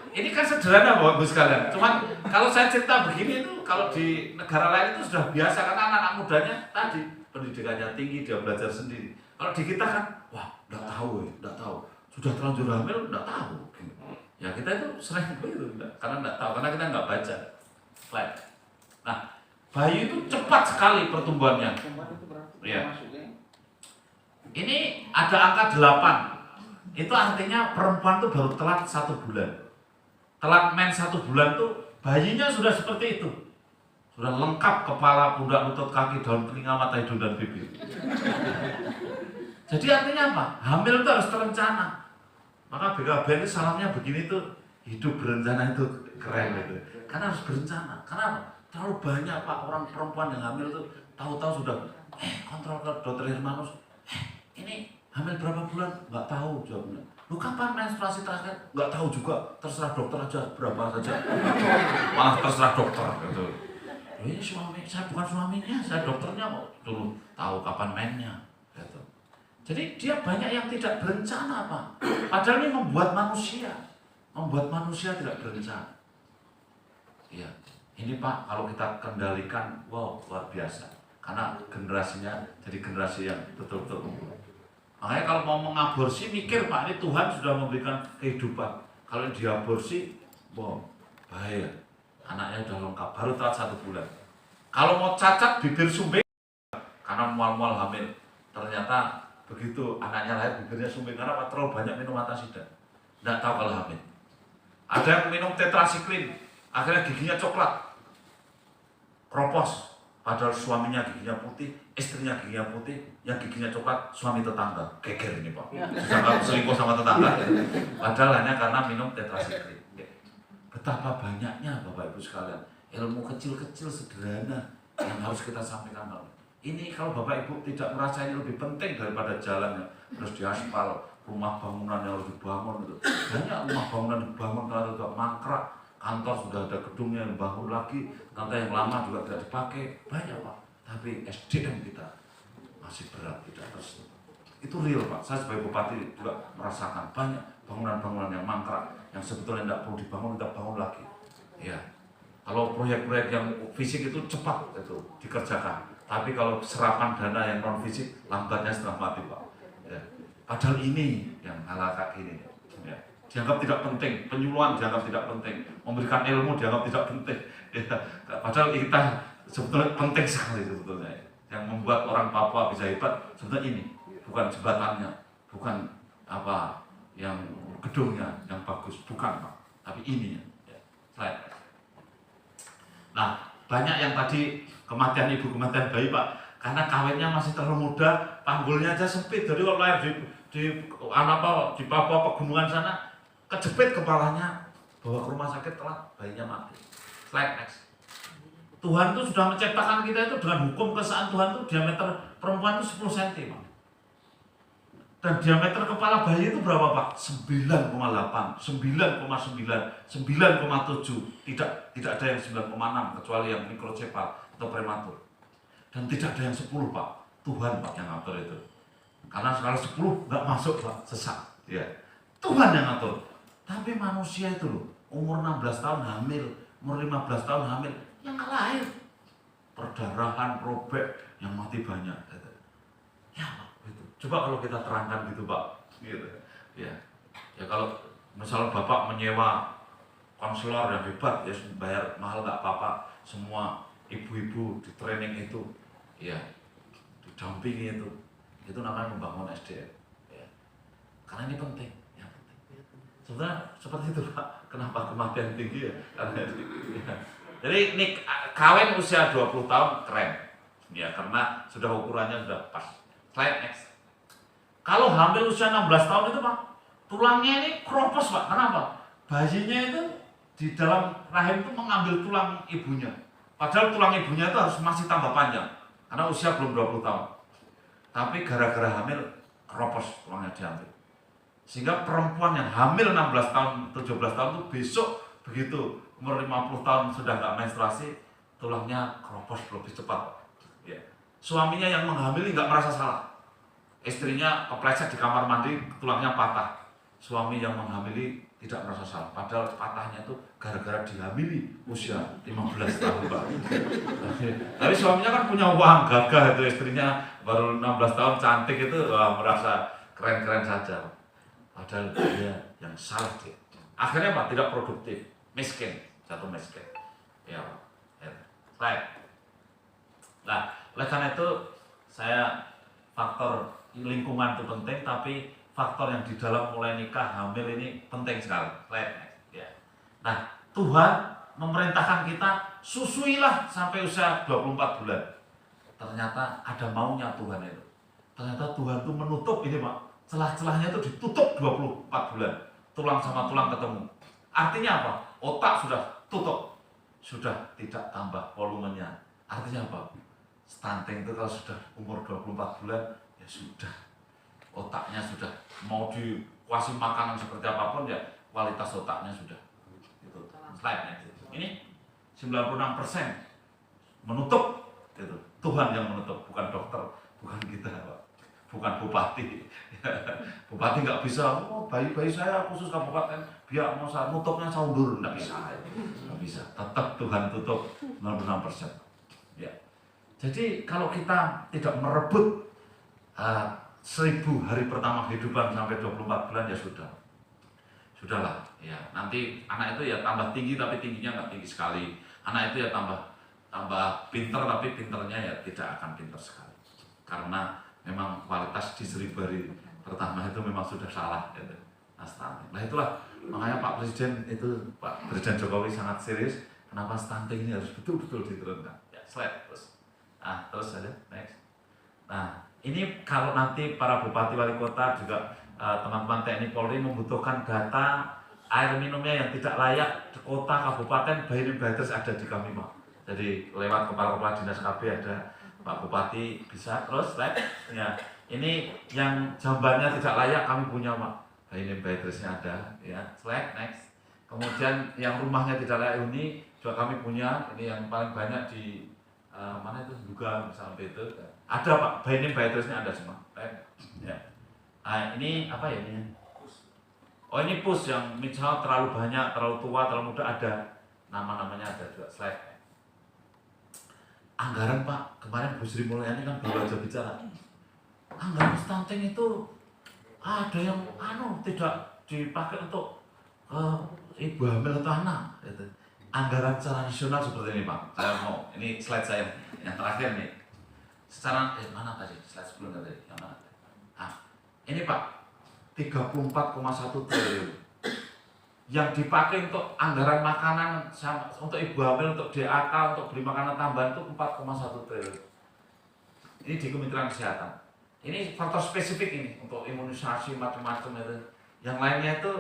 [SPEAKER 4] Ini kan sederhana Bapak Ibu sekalian. Cuman kalau saya cerita begini itu kalau di negara lain itu sudah biasa karena anak-anak mudanya tadi pendidikannya tinggi, dia belajar sendiri. Kalau di kita kan, wah, nggak tahu. Sudah terlanjur hamil, nggak tahu. Ya kita itu sering begitu, karena nggak tahu, karena kita nggak baca. Slide. Nah, bayi itu cepat sekali pertumbuhannya. Ya. Ini ada angka 8. Itu artinya perempuan itu baru telat 1 bulan. Telat mens 1 bulan tuh bayinya sudah seperti itu. Sudah lengkap kepala, pundak, lutut, kaki, daun telinga, mata, hidung, dan bibir. Jadi artinya apa? Hamil itu harus terencana. Maka BKBN itu salahnya begini tuh, hidup berencana itu keren gitu. Karena harus berencana. Karena apa? Terlalu banyak Pak orang perempuan yang hamil tuh tahu-tahu sudah kontrol ke dokter Hermanus. Ini Hamil berapa bulan? Nggak tahu jawabnya. Lu kapan menstruasi terakhir? Nggak tahu juga, terserah dokter aja, berapa saja. Malah terserah dokter gitu. Ini suami, saya bukan suaminya, saya dokternya kok dulu tahu kapan mennya gitu. Jadi dia banyak yang tidak berencana Pak. Padahal ini membuat manusia tidak berencana. Iya, ini Pak kalau kita kendalikan, wow luar biasa. Karena generasinya jadi generasi yang betul-betul unggul. Makanya kalau mau mengaborsi mikir Pak, ini Tuhan sudah memberikan kehidupan. Kalau diaborsi, wow bahaya. Anaknya sudah lengkap, baru telat 1 bulan. Kalau mau cacat bibir sumbing, karena mual-mual hamil. Ternyata begitu anaknya lahir bibirnya sumbing karena apa? Terlalu banyak minum antasida. Tidak tahu kalau hamil. Ada yang minum tetrasiklin, akhirnya giginya coklat, kropos. Padahal suaminya giginya putih, istrinya giginya putih, yang giginya coklat suami tetangga. Geger ini Pak. Jangan selingkuh sama tetangga. Padahal hanya karena minum tetrasiklin. Betapa banyaknya Bapak Ibu sekalian ilmu kecil-kecil sederhana yang harus kita sampaikan. Ini kalau Bapak Ibu tidak merasa ini lebih penting daripada jalannya harus diaspal, rumah bangunan yang harus dibangun itu. Banyak rumah bangunan dibangun kalau juga mangkrak, kantor sudah ada gedungnya yang bangun lagi, kantor yang lama juga tidak dipakai, banyak Pak. Tapi SDM kita masih berat, tidak terus. Itu real Pak. Saya sebagai bupati juga merasakan banyak bangunan-bangunan yang mangkrak, yang sebetulnya tidak perlu dibangun, kita bangun lagi. Ya. Kalau proyek-proyek yang fisik itu cepat itu dikerjakan. Tapi kalau serapan dana yang non fisik lambatnya setengah mati Pak. Ya. Padahal ini yang hal kayak gini. Ya. Dianggap tidak penting, penyuluhan dianggap tidak penting, memberikan ilmu dianggap tidak penting. Ya. Padahal kita sebetulnya penting sekali sebetulnya. Yang membuat orang Papua bisa hebat sebetulnya ini, bukan jembatannya, bukan apa yang gedungnya yang bagus, bukan Pak. Tapi ini ya. Slide. Nah, banyak yang tadi kematian ibu, kematian bayi Pak, karena kawinnya masih terlalu muda, panggulnya aja sempit. Jadi kalau lahir di Papua pegunungan sana, kejepit kepalanya, bawa ke rumah sakit telat, bayinya mati. Slide next. Tuhan itu sudah menciptakan kita itu dengan hukum keesaan Tuhan itu diameter perempuan itu 10 cm Pak. Dan diameter kepala bayi itu berapa Pak? 9,8, 9,9, 9,7. Tidak ada yang 9,6 kecuali yang mikrocepal atau prematur. Dan tidak ada yang 10 Pak. Tuhan Pak yang ngatur itu. Karena kalau 10 nggak masuk Pak, sesak. Ya. Tuhan yang ngatur. Tapi manusia itu loh, umur 16 tahun hamil, umur 15 tahun hamil, yang nggak lahir. Perdarahan, robek, yang mati banyak. Ya Pak. Coba kalau kita terangkan gitu Pak, gitu. Ya kalau misalnya Bapak menyewa konselor yang hebat, ya bayar mahal nggak apa-apa, semua ibu-ibu di training itu, ya didampingi itu namanya membangun SDM. Ya. Karena ini penting, ya penting. Sebenarnya seperti itu Pak, kenapa kematian tinggi ya? Karena itu. Ya. Jadi ini kawin usia 20 tahun keren, ya karena sudah ukurannya sudah pas. Slide next. Kalau hamil usia 16 tahun itu Pak, tulangnya ini kropos Pak. Kenapa? Bayinya itu di dalam rahim itu mengambil tulang ibunya. Padahal tulang ibunya itu harus masih tambah panjang. Karena usia belum 20 tahun. Tapi gara-gara hamil, kropos tulangnya diambil. Sehingga perempuan yang hamil 16 tahun, 17 tahun itu besok begitu umur 50 tahun sudah nggak menstruasi, tulangnya kropos lebih cepat. Ya. Suaminya yang menghamili nggak merasa salah. Istrinya kepleset di kamar mandi, tulangnya patah. Suami yang menghamili tidak merasa salah. Padahal patahnya itu gara-gara dihamili usia 15 tahun Pak. Tapi suaminya kan punya uang, gagah itu, istrinya baru 16 tahun cantik itu, wah, merasa keren-keren saja. Padahal dia yang salah dia. Akhirnya Pak tidak produktif, miskin, jatuh miskin. Ya Pak. Slide. Nah, oleh karena itu saya faktor lingkungan itu penting, tapi faktor yang di dalam mulai nikah, hamil ini penting sekali. Ya. Nah, Tuhan memerintahkan kita susuilah sampai usia 24 bulan. Ternyata ada maunya Tuhan itu. Ternyata Tuhan itu menutup ini Pak, celah-celahnya itu ditutup 24 bulan. Tulang sama tulang ketemu. Artinya apa? Otak sudah tutup, sudah tidak tambah volumenya. Artinya apa? Stunting itu kalau sudah umur 24 bulan, ya sudah. otaknya sudah mau dikasih makanan seperti apapun ya kualitas otaknya sudah. Itu slide-nya. Ini 96% menutup itu. Tuhan yang menutup, bukan dokter, bukan kita, Pak. Bukan bupati. Bupati nggak bisa, oh bayi-bayi saya khusus kabupaten biar mau saya nutupnya saya undur, nggak bisa. Nggak bisa. Tetap Tuhan tutup 96%. Ya. Jadi kalau kita tidak merebut 1000 hari pertama kehidupan sampai 24 bulan ya sudahlah ya, nanti anak itu ya tambah tinggi tapi tingginya nggak tinggi sekali, anak itu ya tambah pinter tapi pinternya ya tidak akan pinter sekali, karena memang kualitas di 1000 hari pertama itu memang sudah salah gitu. Nah itulah makanya Pak Presiden itu, Pak Presiden Jokowi sangat serius kenapa stunting ini harus betul-betul diturunkan ya. Slide terus, terus aja next. Nah ini kalau nanti para bupati wali kota juga teman-teman TNI Polri membutuhkan data air minumnya yang tidak layak di kota, kabupaten, by name by address ada di kami, Pak. Jadi lewat kepala-kepala dinas KB ada, Pak Bupati bisa. Terus slide ya, ini yang jambannya tidak layak kami punya, Pak. By name by address-nya ada ya. Slide next. Kemudian yang rumahnya tidak layak huni juga kami punya. Ini yang paling banyak di mana itu juga sampai itu ada, Pak. By name by address-nya ada semua. Ya. Nah, ini apa ya ini? Oh ini pus yang misal terlalu banyak, terlalu tua, terlalu muda ada. Nama-namanya ada juga. Slide. Anggaran, Pak, kemarin Bu Sri Mulyani kan baru aja bicara. Anggaran stunting itu ada yang tidak dipakai untuk ibu hamil atau anak. Gitu. Anggaran secara nasional seperti ini, Pak. Saya mau, ini slide saya yang terakhir nih. Secara mana tadi? Slide sebelumnya tadi. Yang mana? Ini Pak, 34,1 triliun yang dipakai untuk anggaran makanan untuk ibu hamil, untuk DAK, untuk beli makanan tambahan itu 4,1 triliun. Ini di Kementerian Kesehatan. Ini faktor spesifik ini untuk imunisasi macam-macam itu. Yang lainnya itu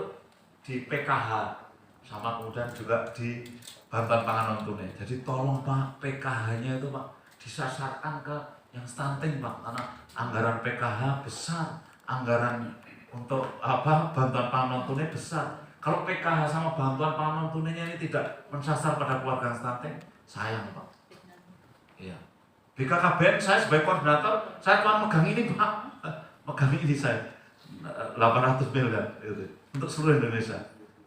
[SPEAKER 4] di PKH sama kemudian juga di bantuan pangan non tunai. Jadi tolong Pak, PKH-nya itu Pak disasarkan ke yang stunting, Pak, karena anggaran PKH besar. Anggaran untuk bantuan pangan non tunai besar. Kalau PKH sama bantuan pangan non tunainya ini tidak mensasar pada keluarga stunting, sayang, Pak. Iya. BKKBN saya sebagai koordinator, saya cuma megang ini, Pak. Megang ini saya 800 miliar gitu, untuk seluruh Indonesia.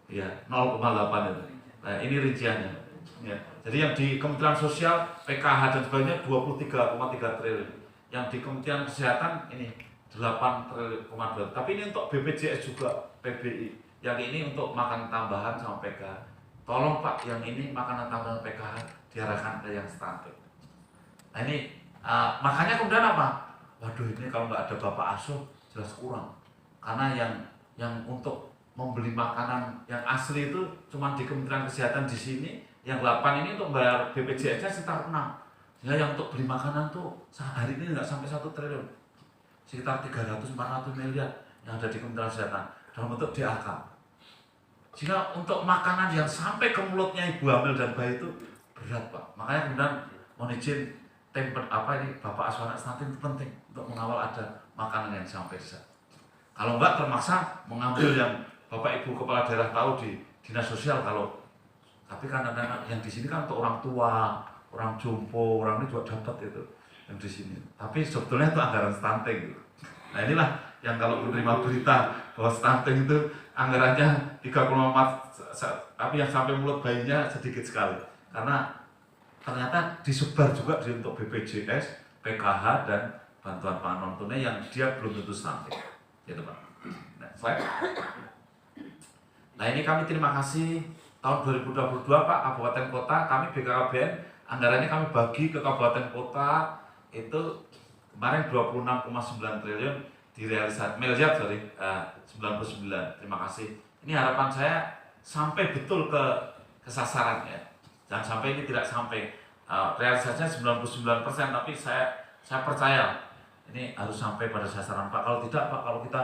[SPEAKER 4] Iya, 0,8 itu. Nah, ini rinciannya. Ya. Jadi yang di Kementerian Sosial, PKH dan sebagainya 23,3 triliun. Yang di Kementerian Kesehatan ini 8 triliun. Tapi ini untuk BPJS juga, PBI. Yang ini untuk makanan tambahan sama PKH. Tolong Pak, yang ini makanan tambahan PKH diarahkan ke yang stunting. Nah ini makanya kemudian apa? Waduh, ini kalau nggak ada Bapak Asuh jelas kurang. Karena yang untuk membeli makanan yang asli itu cuma di Kementerian Kesehatan di sini, yang 8 ini untuk bayar BPJS-nya sekitar 6. Sehingga yang untuk beli makanan tuh sehari ini nggak sampai 1 triliun. Sekitar 300-400 miliar yang ada di Kementerian Kesehatan dalam bentuk DAK. Sehingga untuk makanan yang sampai ke mulutnya ibu hamil dan bayi itu berat, Pak. Makanya kemudian mohon izin tim ini Bapak Asuh Anak Stunting itu penting untuk mengawal ada makanan yang sampai di sana. Kalau enggak termaksa mengambil yang Bapak Ibu Kepala Daerah tahu di Dinas Sosial tapi kadang-kadang yang di sini kan untuk orang tua, orang jompo, orang ini juga dapat itu yang di sini. Tapi sebetulnya itu anggaran stunting gitu. Nah inilah yang kalau menerima berita bahwa stunting itu anggarannya 3,4, tapi yang sampai mulut bayinya sedikit sekali. Karena ternyata disebar juga untuk BPJS, PKH, dan bantuan pangan non tunai yang dia belum tentu stunting. Gitu Pak. Nah, slide. Nah ini kami terima kasih tahun 2022 Pak, Kabupaten Kota, kami BKKBN, anggarannya kami bagi ke Kabupaten Kota itu kemarin 26,9 triliun direalisasi, miliar 99, terima kasih. Ini harapan saya sampai betul ke sasaran ya. Jangan sampai ini tidak sampai realisasinya 99%, tapi saya percaya ini harus sampai pada sasaran Pak. Kalau tidak Pak, kalau kita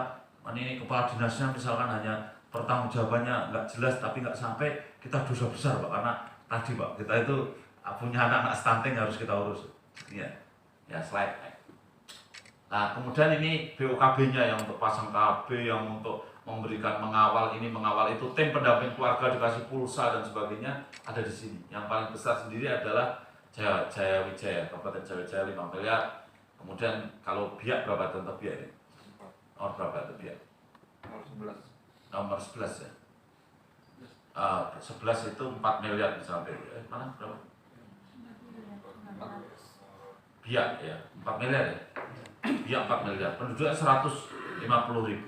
[SPEAKER 4] ini kepala dinasnya misalkan hanya pertanggungjawabannya nggak jelas tapi nggak sampai, kita dosa besar Pak, karena tadi Pak kita itu punya anak-anak stunting harus kita urus. Ya slide. Nah, kemudian ini BOKB-nya yang untuk pasang KB, yang untuk memberikan mengawal ini, mengawal itu, tim pendamping keluarga dikasih pulsa dan sebagainya ada di sini. Yang paling besar sendiri adalah Jaya Wijaya, Kabupaten Jaya Wijaya 5 miliar. Kemudian kalau Biak berapa contoh Biak ini? Nomor berapa itu Biak? Nomor 11 ya. 11 itu 4 miliar misalnya. Mana berapa? Biak ya, 4 miliar ya. Biak 4 miliar. Penduduknya 150.000.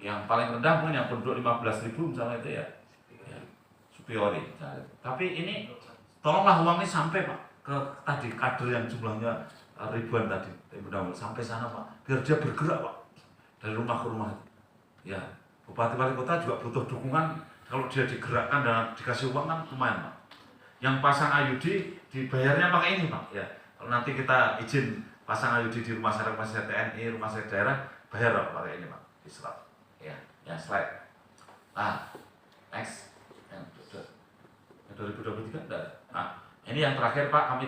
[SPEAKER 4] Yang paling rendah mungkin yang penduduk 15.000 misalnya itu ya. Superiori. Tapi ini tolonglah uang ini sampai Pak ke tadi kader yang jumlahnya ribuan tadi, sampai sana Pak, biar dia bergerak Pak dari rumah ke rumah. Ya, Bupati Wali Kota juga butuh dukungan. Kalau dia digerakkan dan dikasih uang kan lumayan Pak. Yang pasang IUD dibayarnya pakai ini Pak. Ya, kalau nanti kita izin pasang IUD di rumah sakit TNI, rumah sakit daerah, bayar Pak pakai ini Pak, diserap. Ya, yang slide. Nah, next. 2023 enggak. Nah, ini yang terakhir Pak, kami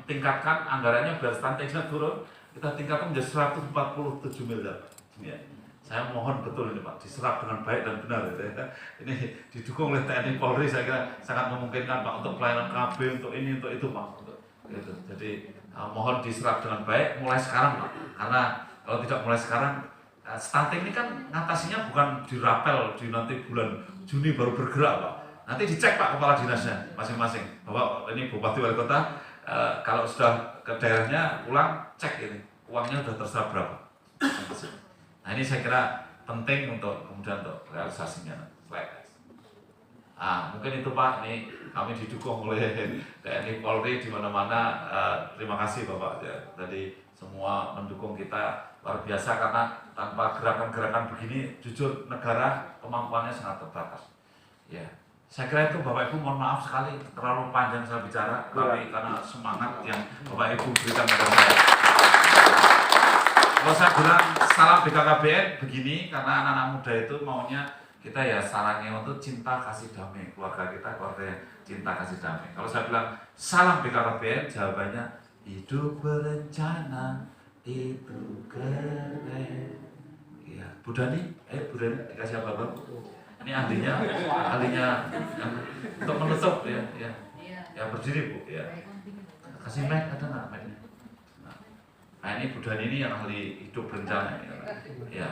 [SPEAKER 4] tingkatkan anggarannya biar stuntingnya turun. Kita tingkatkan menjadi 147 miliar. Ya. Saya mohon betul ini Pak, diserap dengan baik dan benar. Ya. Ini didukung oleh TNI Polri, saya kira sangat memungkinkan Pak untuk pelayanan KB, untuk ini, untuk itu Pak. Gitu. Jadi mohon diserap dengan baik mulai sekarang Pak. Karena kalau tidak mulai sekarang, stunting ini kan ngatasinya bukan dirapel di nanti bulan Juni baru bergerak Pak. Nanti dicek Pak kepala dinasnya masing-masing. Bapak ini Bupati Wali Kota, kalau sudah ke daerahnya pulang cek ini uangnya sudah terserap berapa. Nah ini saya kira penting untuk kemudian untuk realisasinya. Mungkin itu Pak, ini kami didukung oleh TNI Polri di mana-mana. Terima kasih Bapak. Ya, tadi semua mendukung kita luar biasa karena tanpa gerakan-gerakan begini, jujur negara kemampuannya sangat terbatas. Ya. Saya kira itu Bapak Ibu, mohon maaf sekali terlalu panjang saya bicara, tapi karena semangat yang Bapak Ibu berikan kepada saya. Kalau saya bilang salam BKKBN begini, karena anak-anak muda itu maunya kita ya sarangnya untuk cinta kasih damai, keluarga kita keluarga yang cinta kasih damai. Kalau saya bilang salam BKKBN, jawabannya hidup berencana itu keren. Ya, Bu Dani dikasih apa Bang? Ini ahlinya yang untuk menutup ya berdiri Bu ya. Kasih mic, ada nggak mic? Nah ini Bu Dani ini yang ahli hidup berencana ya.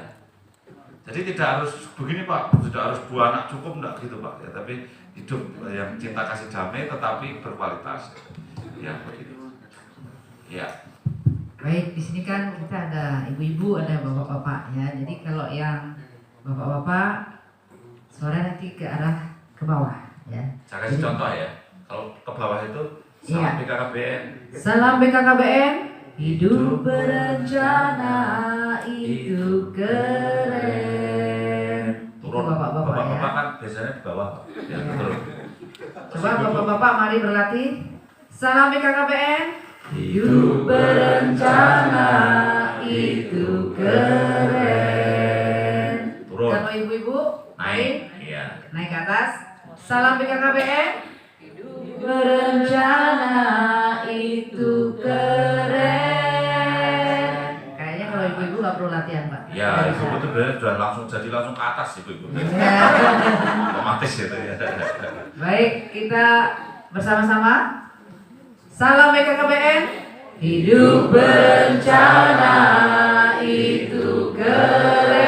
[SPEAKER 4] Jadi tidak harus begini Pak, tidak harus 2 anak cukup enggak gitu Pak ya, tapi hidup yang cinta kasih damai tetapi berkualitas ya begitu. Ya.
[SPEAKER 5] Baik, di sini kan kita ada ibu-ibu, ada bapak-bapak ya. Jadi kalau yang bapak-bapak suara nanti ke arah ke bawah ya.
[SPEAKER 4] Saya kasih contoh ya. Kalau ke bawah itu salam BKKBN.
[SPEAKER 5] Salam BKKBN, hidup berencana itu keren.
[SPEAKER 4] Turun
[SPEAKER 5] Bapak-bapak ya.
[SPEAKER 4] Bapak kan biasanya di bawah. Ya, betul.
[SPEAKER 5] Coba bapak-bapak mari berlatih. Salam BKKBN, hidup berencana itu keren.
[SPEAKER 4] Turun.
[SPEAKER 5] Kalau ibu-ibu
[SPEAKER 4] Naik. Iya.
[SPEAKER 5] naik ke atas. Salam BKKBN, berencana itu keren. Kayaknya kalau ibu-ibu nggak perlu latihan Pak.
[SPEAKER 4] Ya, ibu itu sudah langsung ke atas ibu. Otomatis gitu ya.
[SPEAKER 5] Baik, kita bersama-sama. Salam BKKBN, hidup berencana itu keren.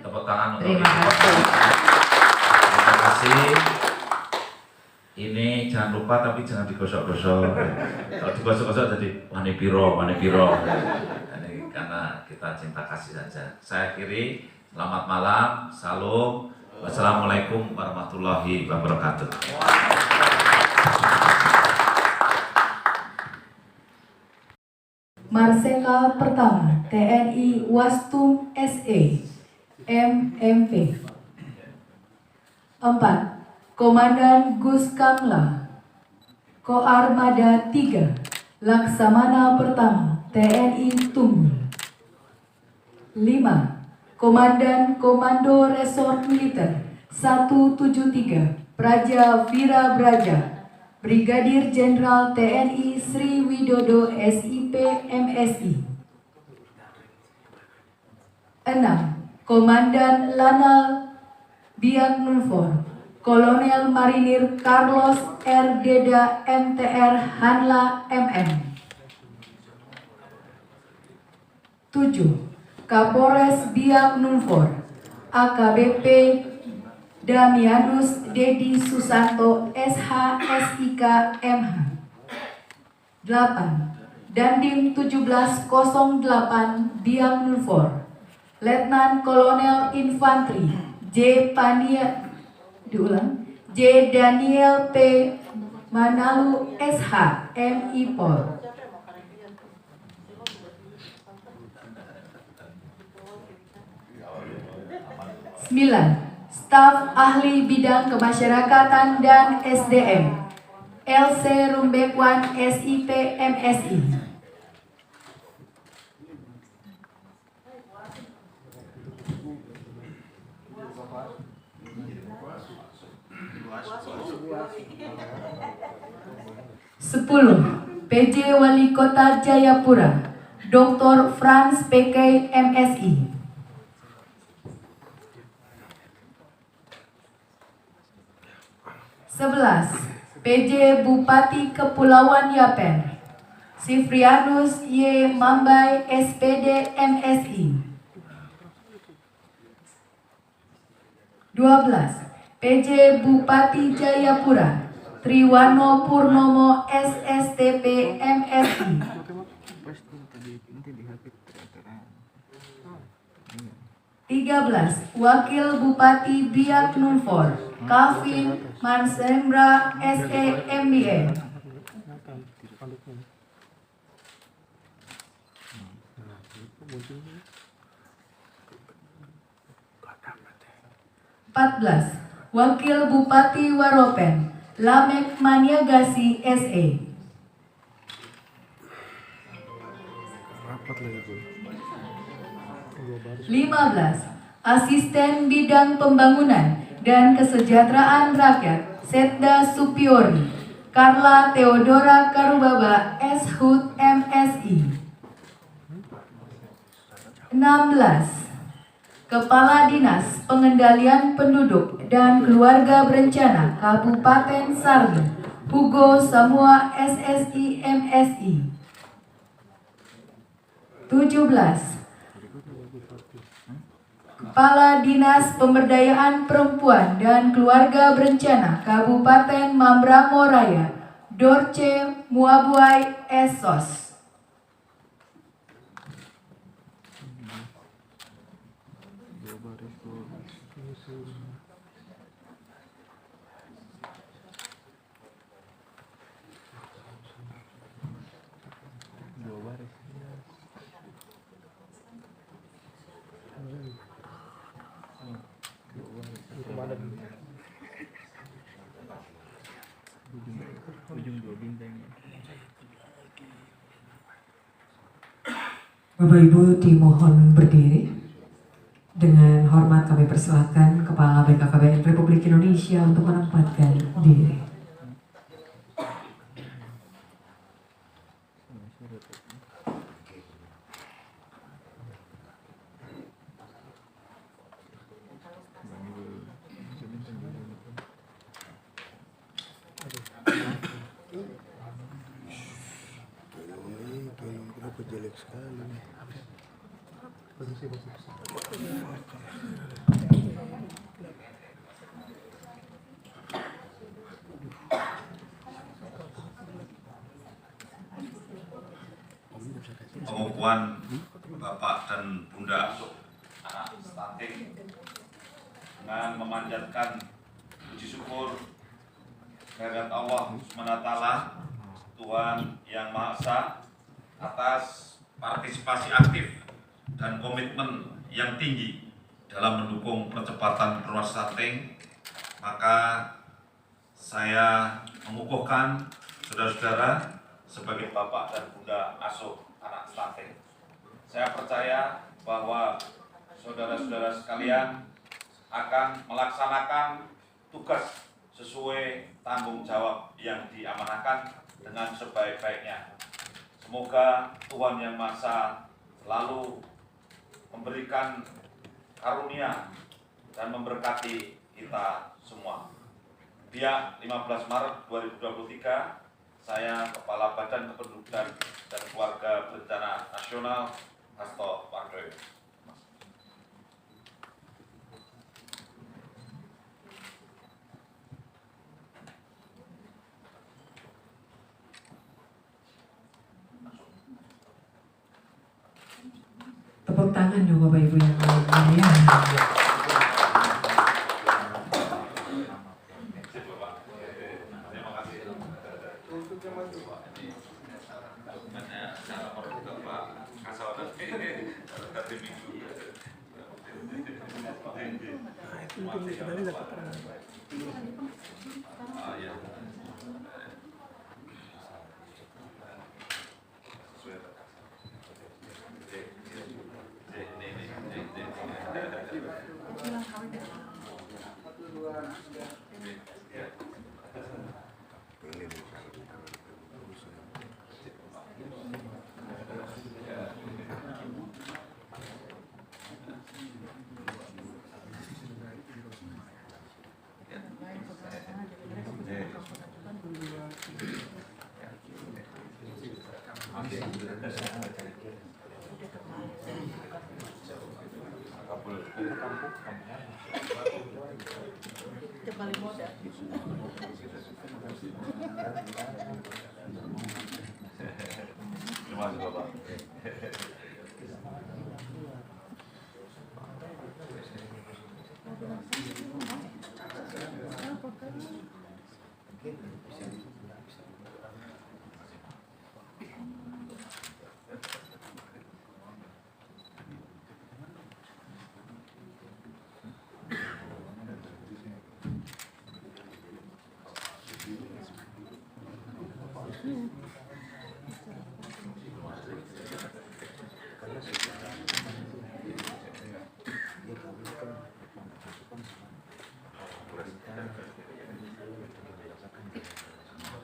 [SPEAKER 4] Tepuk tangan untuk
[SPEAKER 5] Terima
[SPEAKER 4] ibu.
[SPEAKER 5] kasih.
[SPEAKER 4] Terima kasih. Ini jangan lupa tapi jangan digosok-gosok. Kalau digosok-gosok jadi wani piro. Ini karena kita cinta kasih saja. Saya akhiri, selamat malam, salam, wassalamualaikum warahmatullahi wabarakatuh.
[SPEAKER 7] Marsekal Pertama TNI Wastum SE MMP 4. Komandan Gus Kamla Koarmada 3 Laksamana Pertama TNI Tunggul 5. Komandan Komando Resort Militer 173 Praja Vira Braja Brigadir Jenderal TNI Sri Widodo SIP MSI. 6. Komandan Lanal Biak Numfor Kolonel Marinir Carlos R. Deda MTR Hanla MM. 7. Kapolres Biak Numfor AKBP Damianus Dedi Susanto SH SIK MH. 8. Dandim 1708 Biak Numfor Letnan Kolonel Infantri J. Daniel P. Manalu SH MI Pol. 9. Staf Ahli Bidang Kemasyarakatan dan SDM LC Rumbekwan SIP MSI. 10. PJ Wali Kota Jayapura Dr. Franz PK MSI. 11. PJ Bupati Kepulauan Yapen Sifrianus Y. Mambai SPD MSI. 12. PJ Bupati Jayapura Triwano Purnomo SSTP MSI. 13. Wakil Bupati Biak Numfor Calvin Mansembra SE MBA. 14. Wakil Bupati Waropen Lamek Maniagasi SE. 15. Asisten Bidang Pembangunan dan Kesejahteraan Rakyat Setda Supiori Carla Theodora Karubaba SHUT MSI. 16. Kepala Dinas Pengendalian Penduduk dan Keluarga Berencana Kabupaten Sarni Hugo Samua SSI MSI. 17. Kepala Dinas Pemberdayaan Perempuan dan Keluarga Berencana Kabupaten Mambramo Raya Dorce Muabuai Esos.
[SPEAKER 2] 'Bapak Ibu dimohon berdiri. Dengan hormat kami persilakan Kepala BKKBN Republik Indonesia untuk menempatkan diri.
[SPEAKER 6] Kenapa jelek sekali nih?
[SPEAKER 4] Pengukuhan Bapak dan Bunda anak stunting dengan memanjatkan puji syukur kehadirat Allah SWT Tuhan Yang Maha Esa atas partisipasi aktif dan komitmen yang tinggi dalam mendukung percepatan penurunan stunting, maka saya mengukuhkan saudara-saudara sebagai Bapak dan Bunda asuh anak stunting. Saya percaya bahwa saudara-saudara sekalian akan melaksanakan tugas sesuai tanggung jawab yang diamanahkan dengan sebaik-baiknya. Semoga Tuhan Yang Maha Esa selalu memberikan karunia dan memberkati kita semua. Biak 15 Maret 2023, saya Kepala Badan Kependudukan dan Keluarga Berencana Nasional, Hasto Wardoyo.
[SPEAKER 2] Tepuk tangan dong Bapak Ibu yang lain ya.
[SPEAKER 4] Terima kasih Bapak.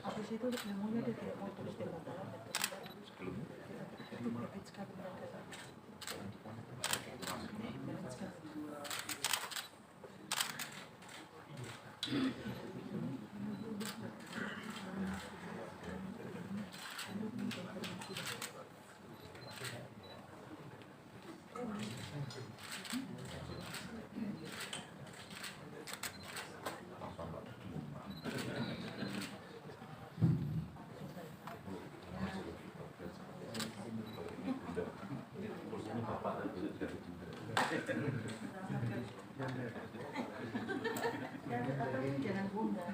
[SPEAKER 8] Habis itu ngomongnya dia tidak mau tulis di motoran itu berat sekali mereka. Berat sekali. Jangan bunda.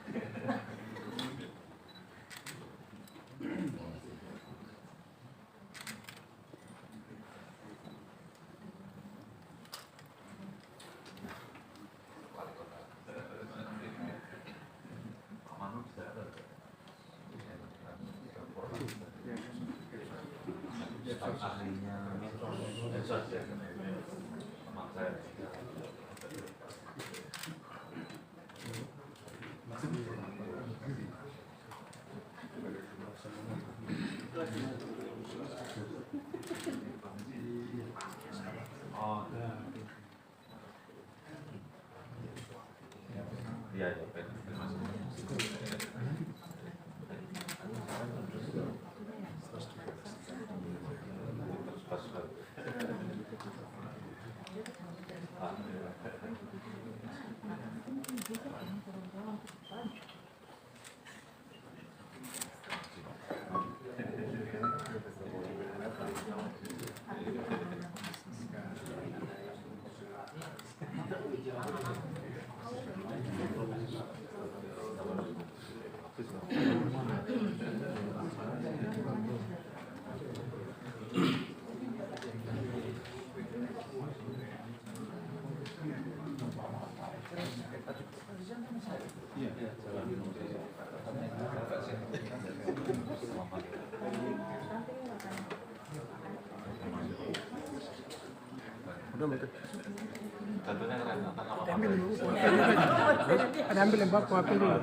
[SPEAKER 4] Tentunya keren, atas nama Pak
[SPEAKER 8] Ambil
[SPEAKER 4] Ferry.
[SPEAKER 8] dulu. Ada ambil yang bapak ambil dulu.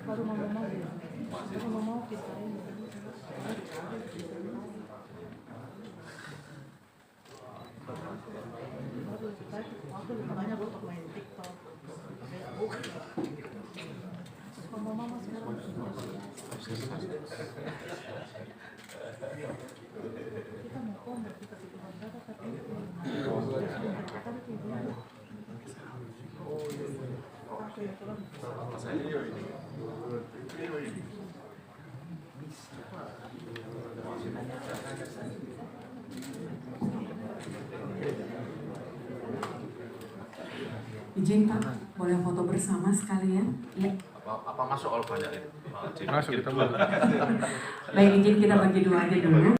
[SPEAKER 8] Baru mau kita ini. Makanya gue main TikTok, Facebook. Kalau mama sekarang kita mau komen kita tiduran berapa tapi
[SPEAKER 2] Izin Pak, boleh foto bersama sekalian? Ya.
[SPEAKER 4] Apa masuk all banyak itu?
[SPEAKER 6] Masuk kita mau.
[SPEAKER 2] Baik, izin kita bagi dua aja dulu.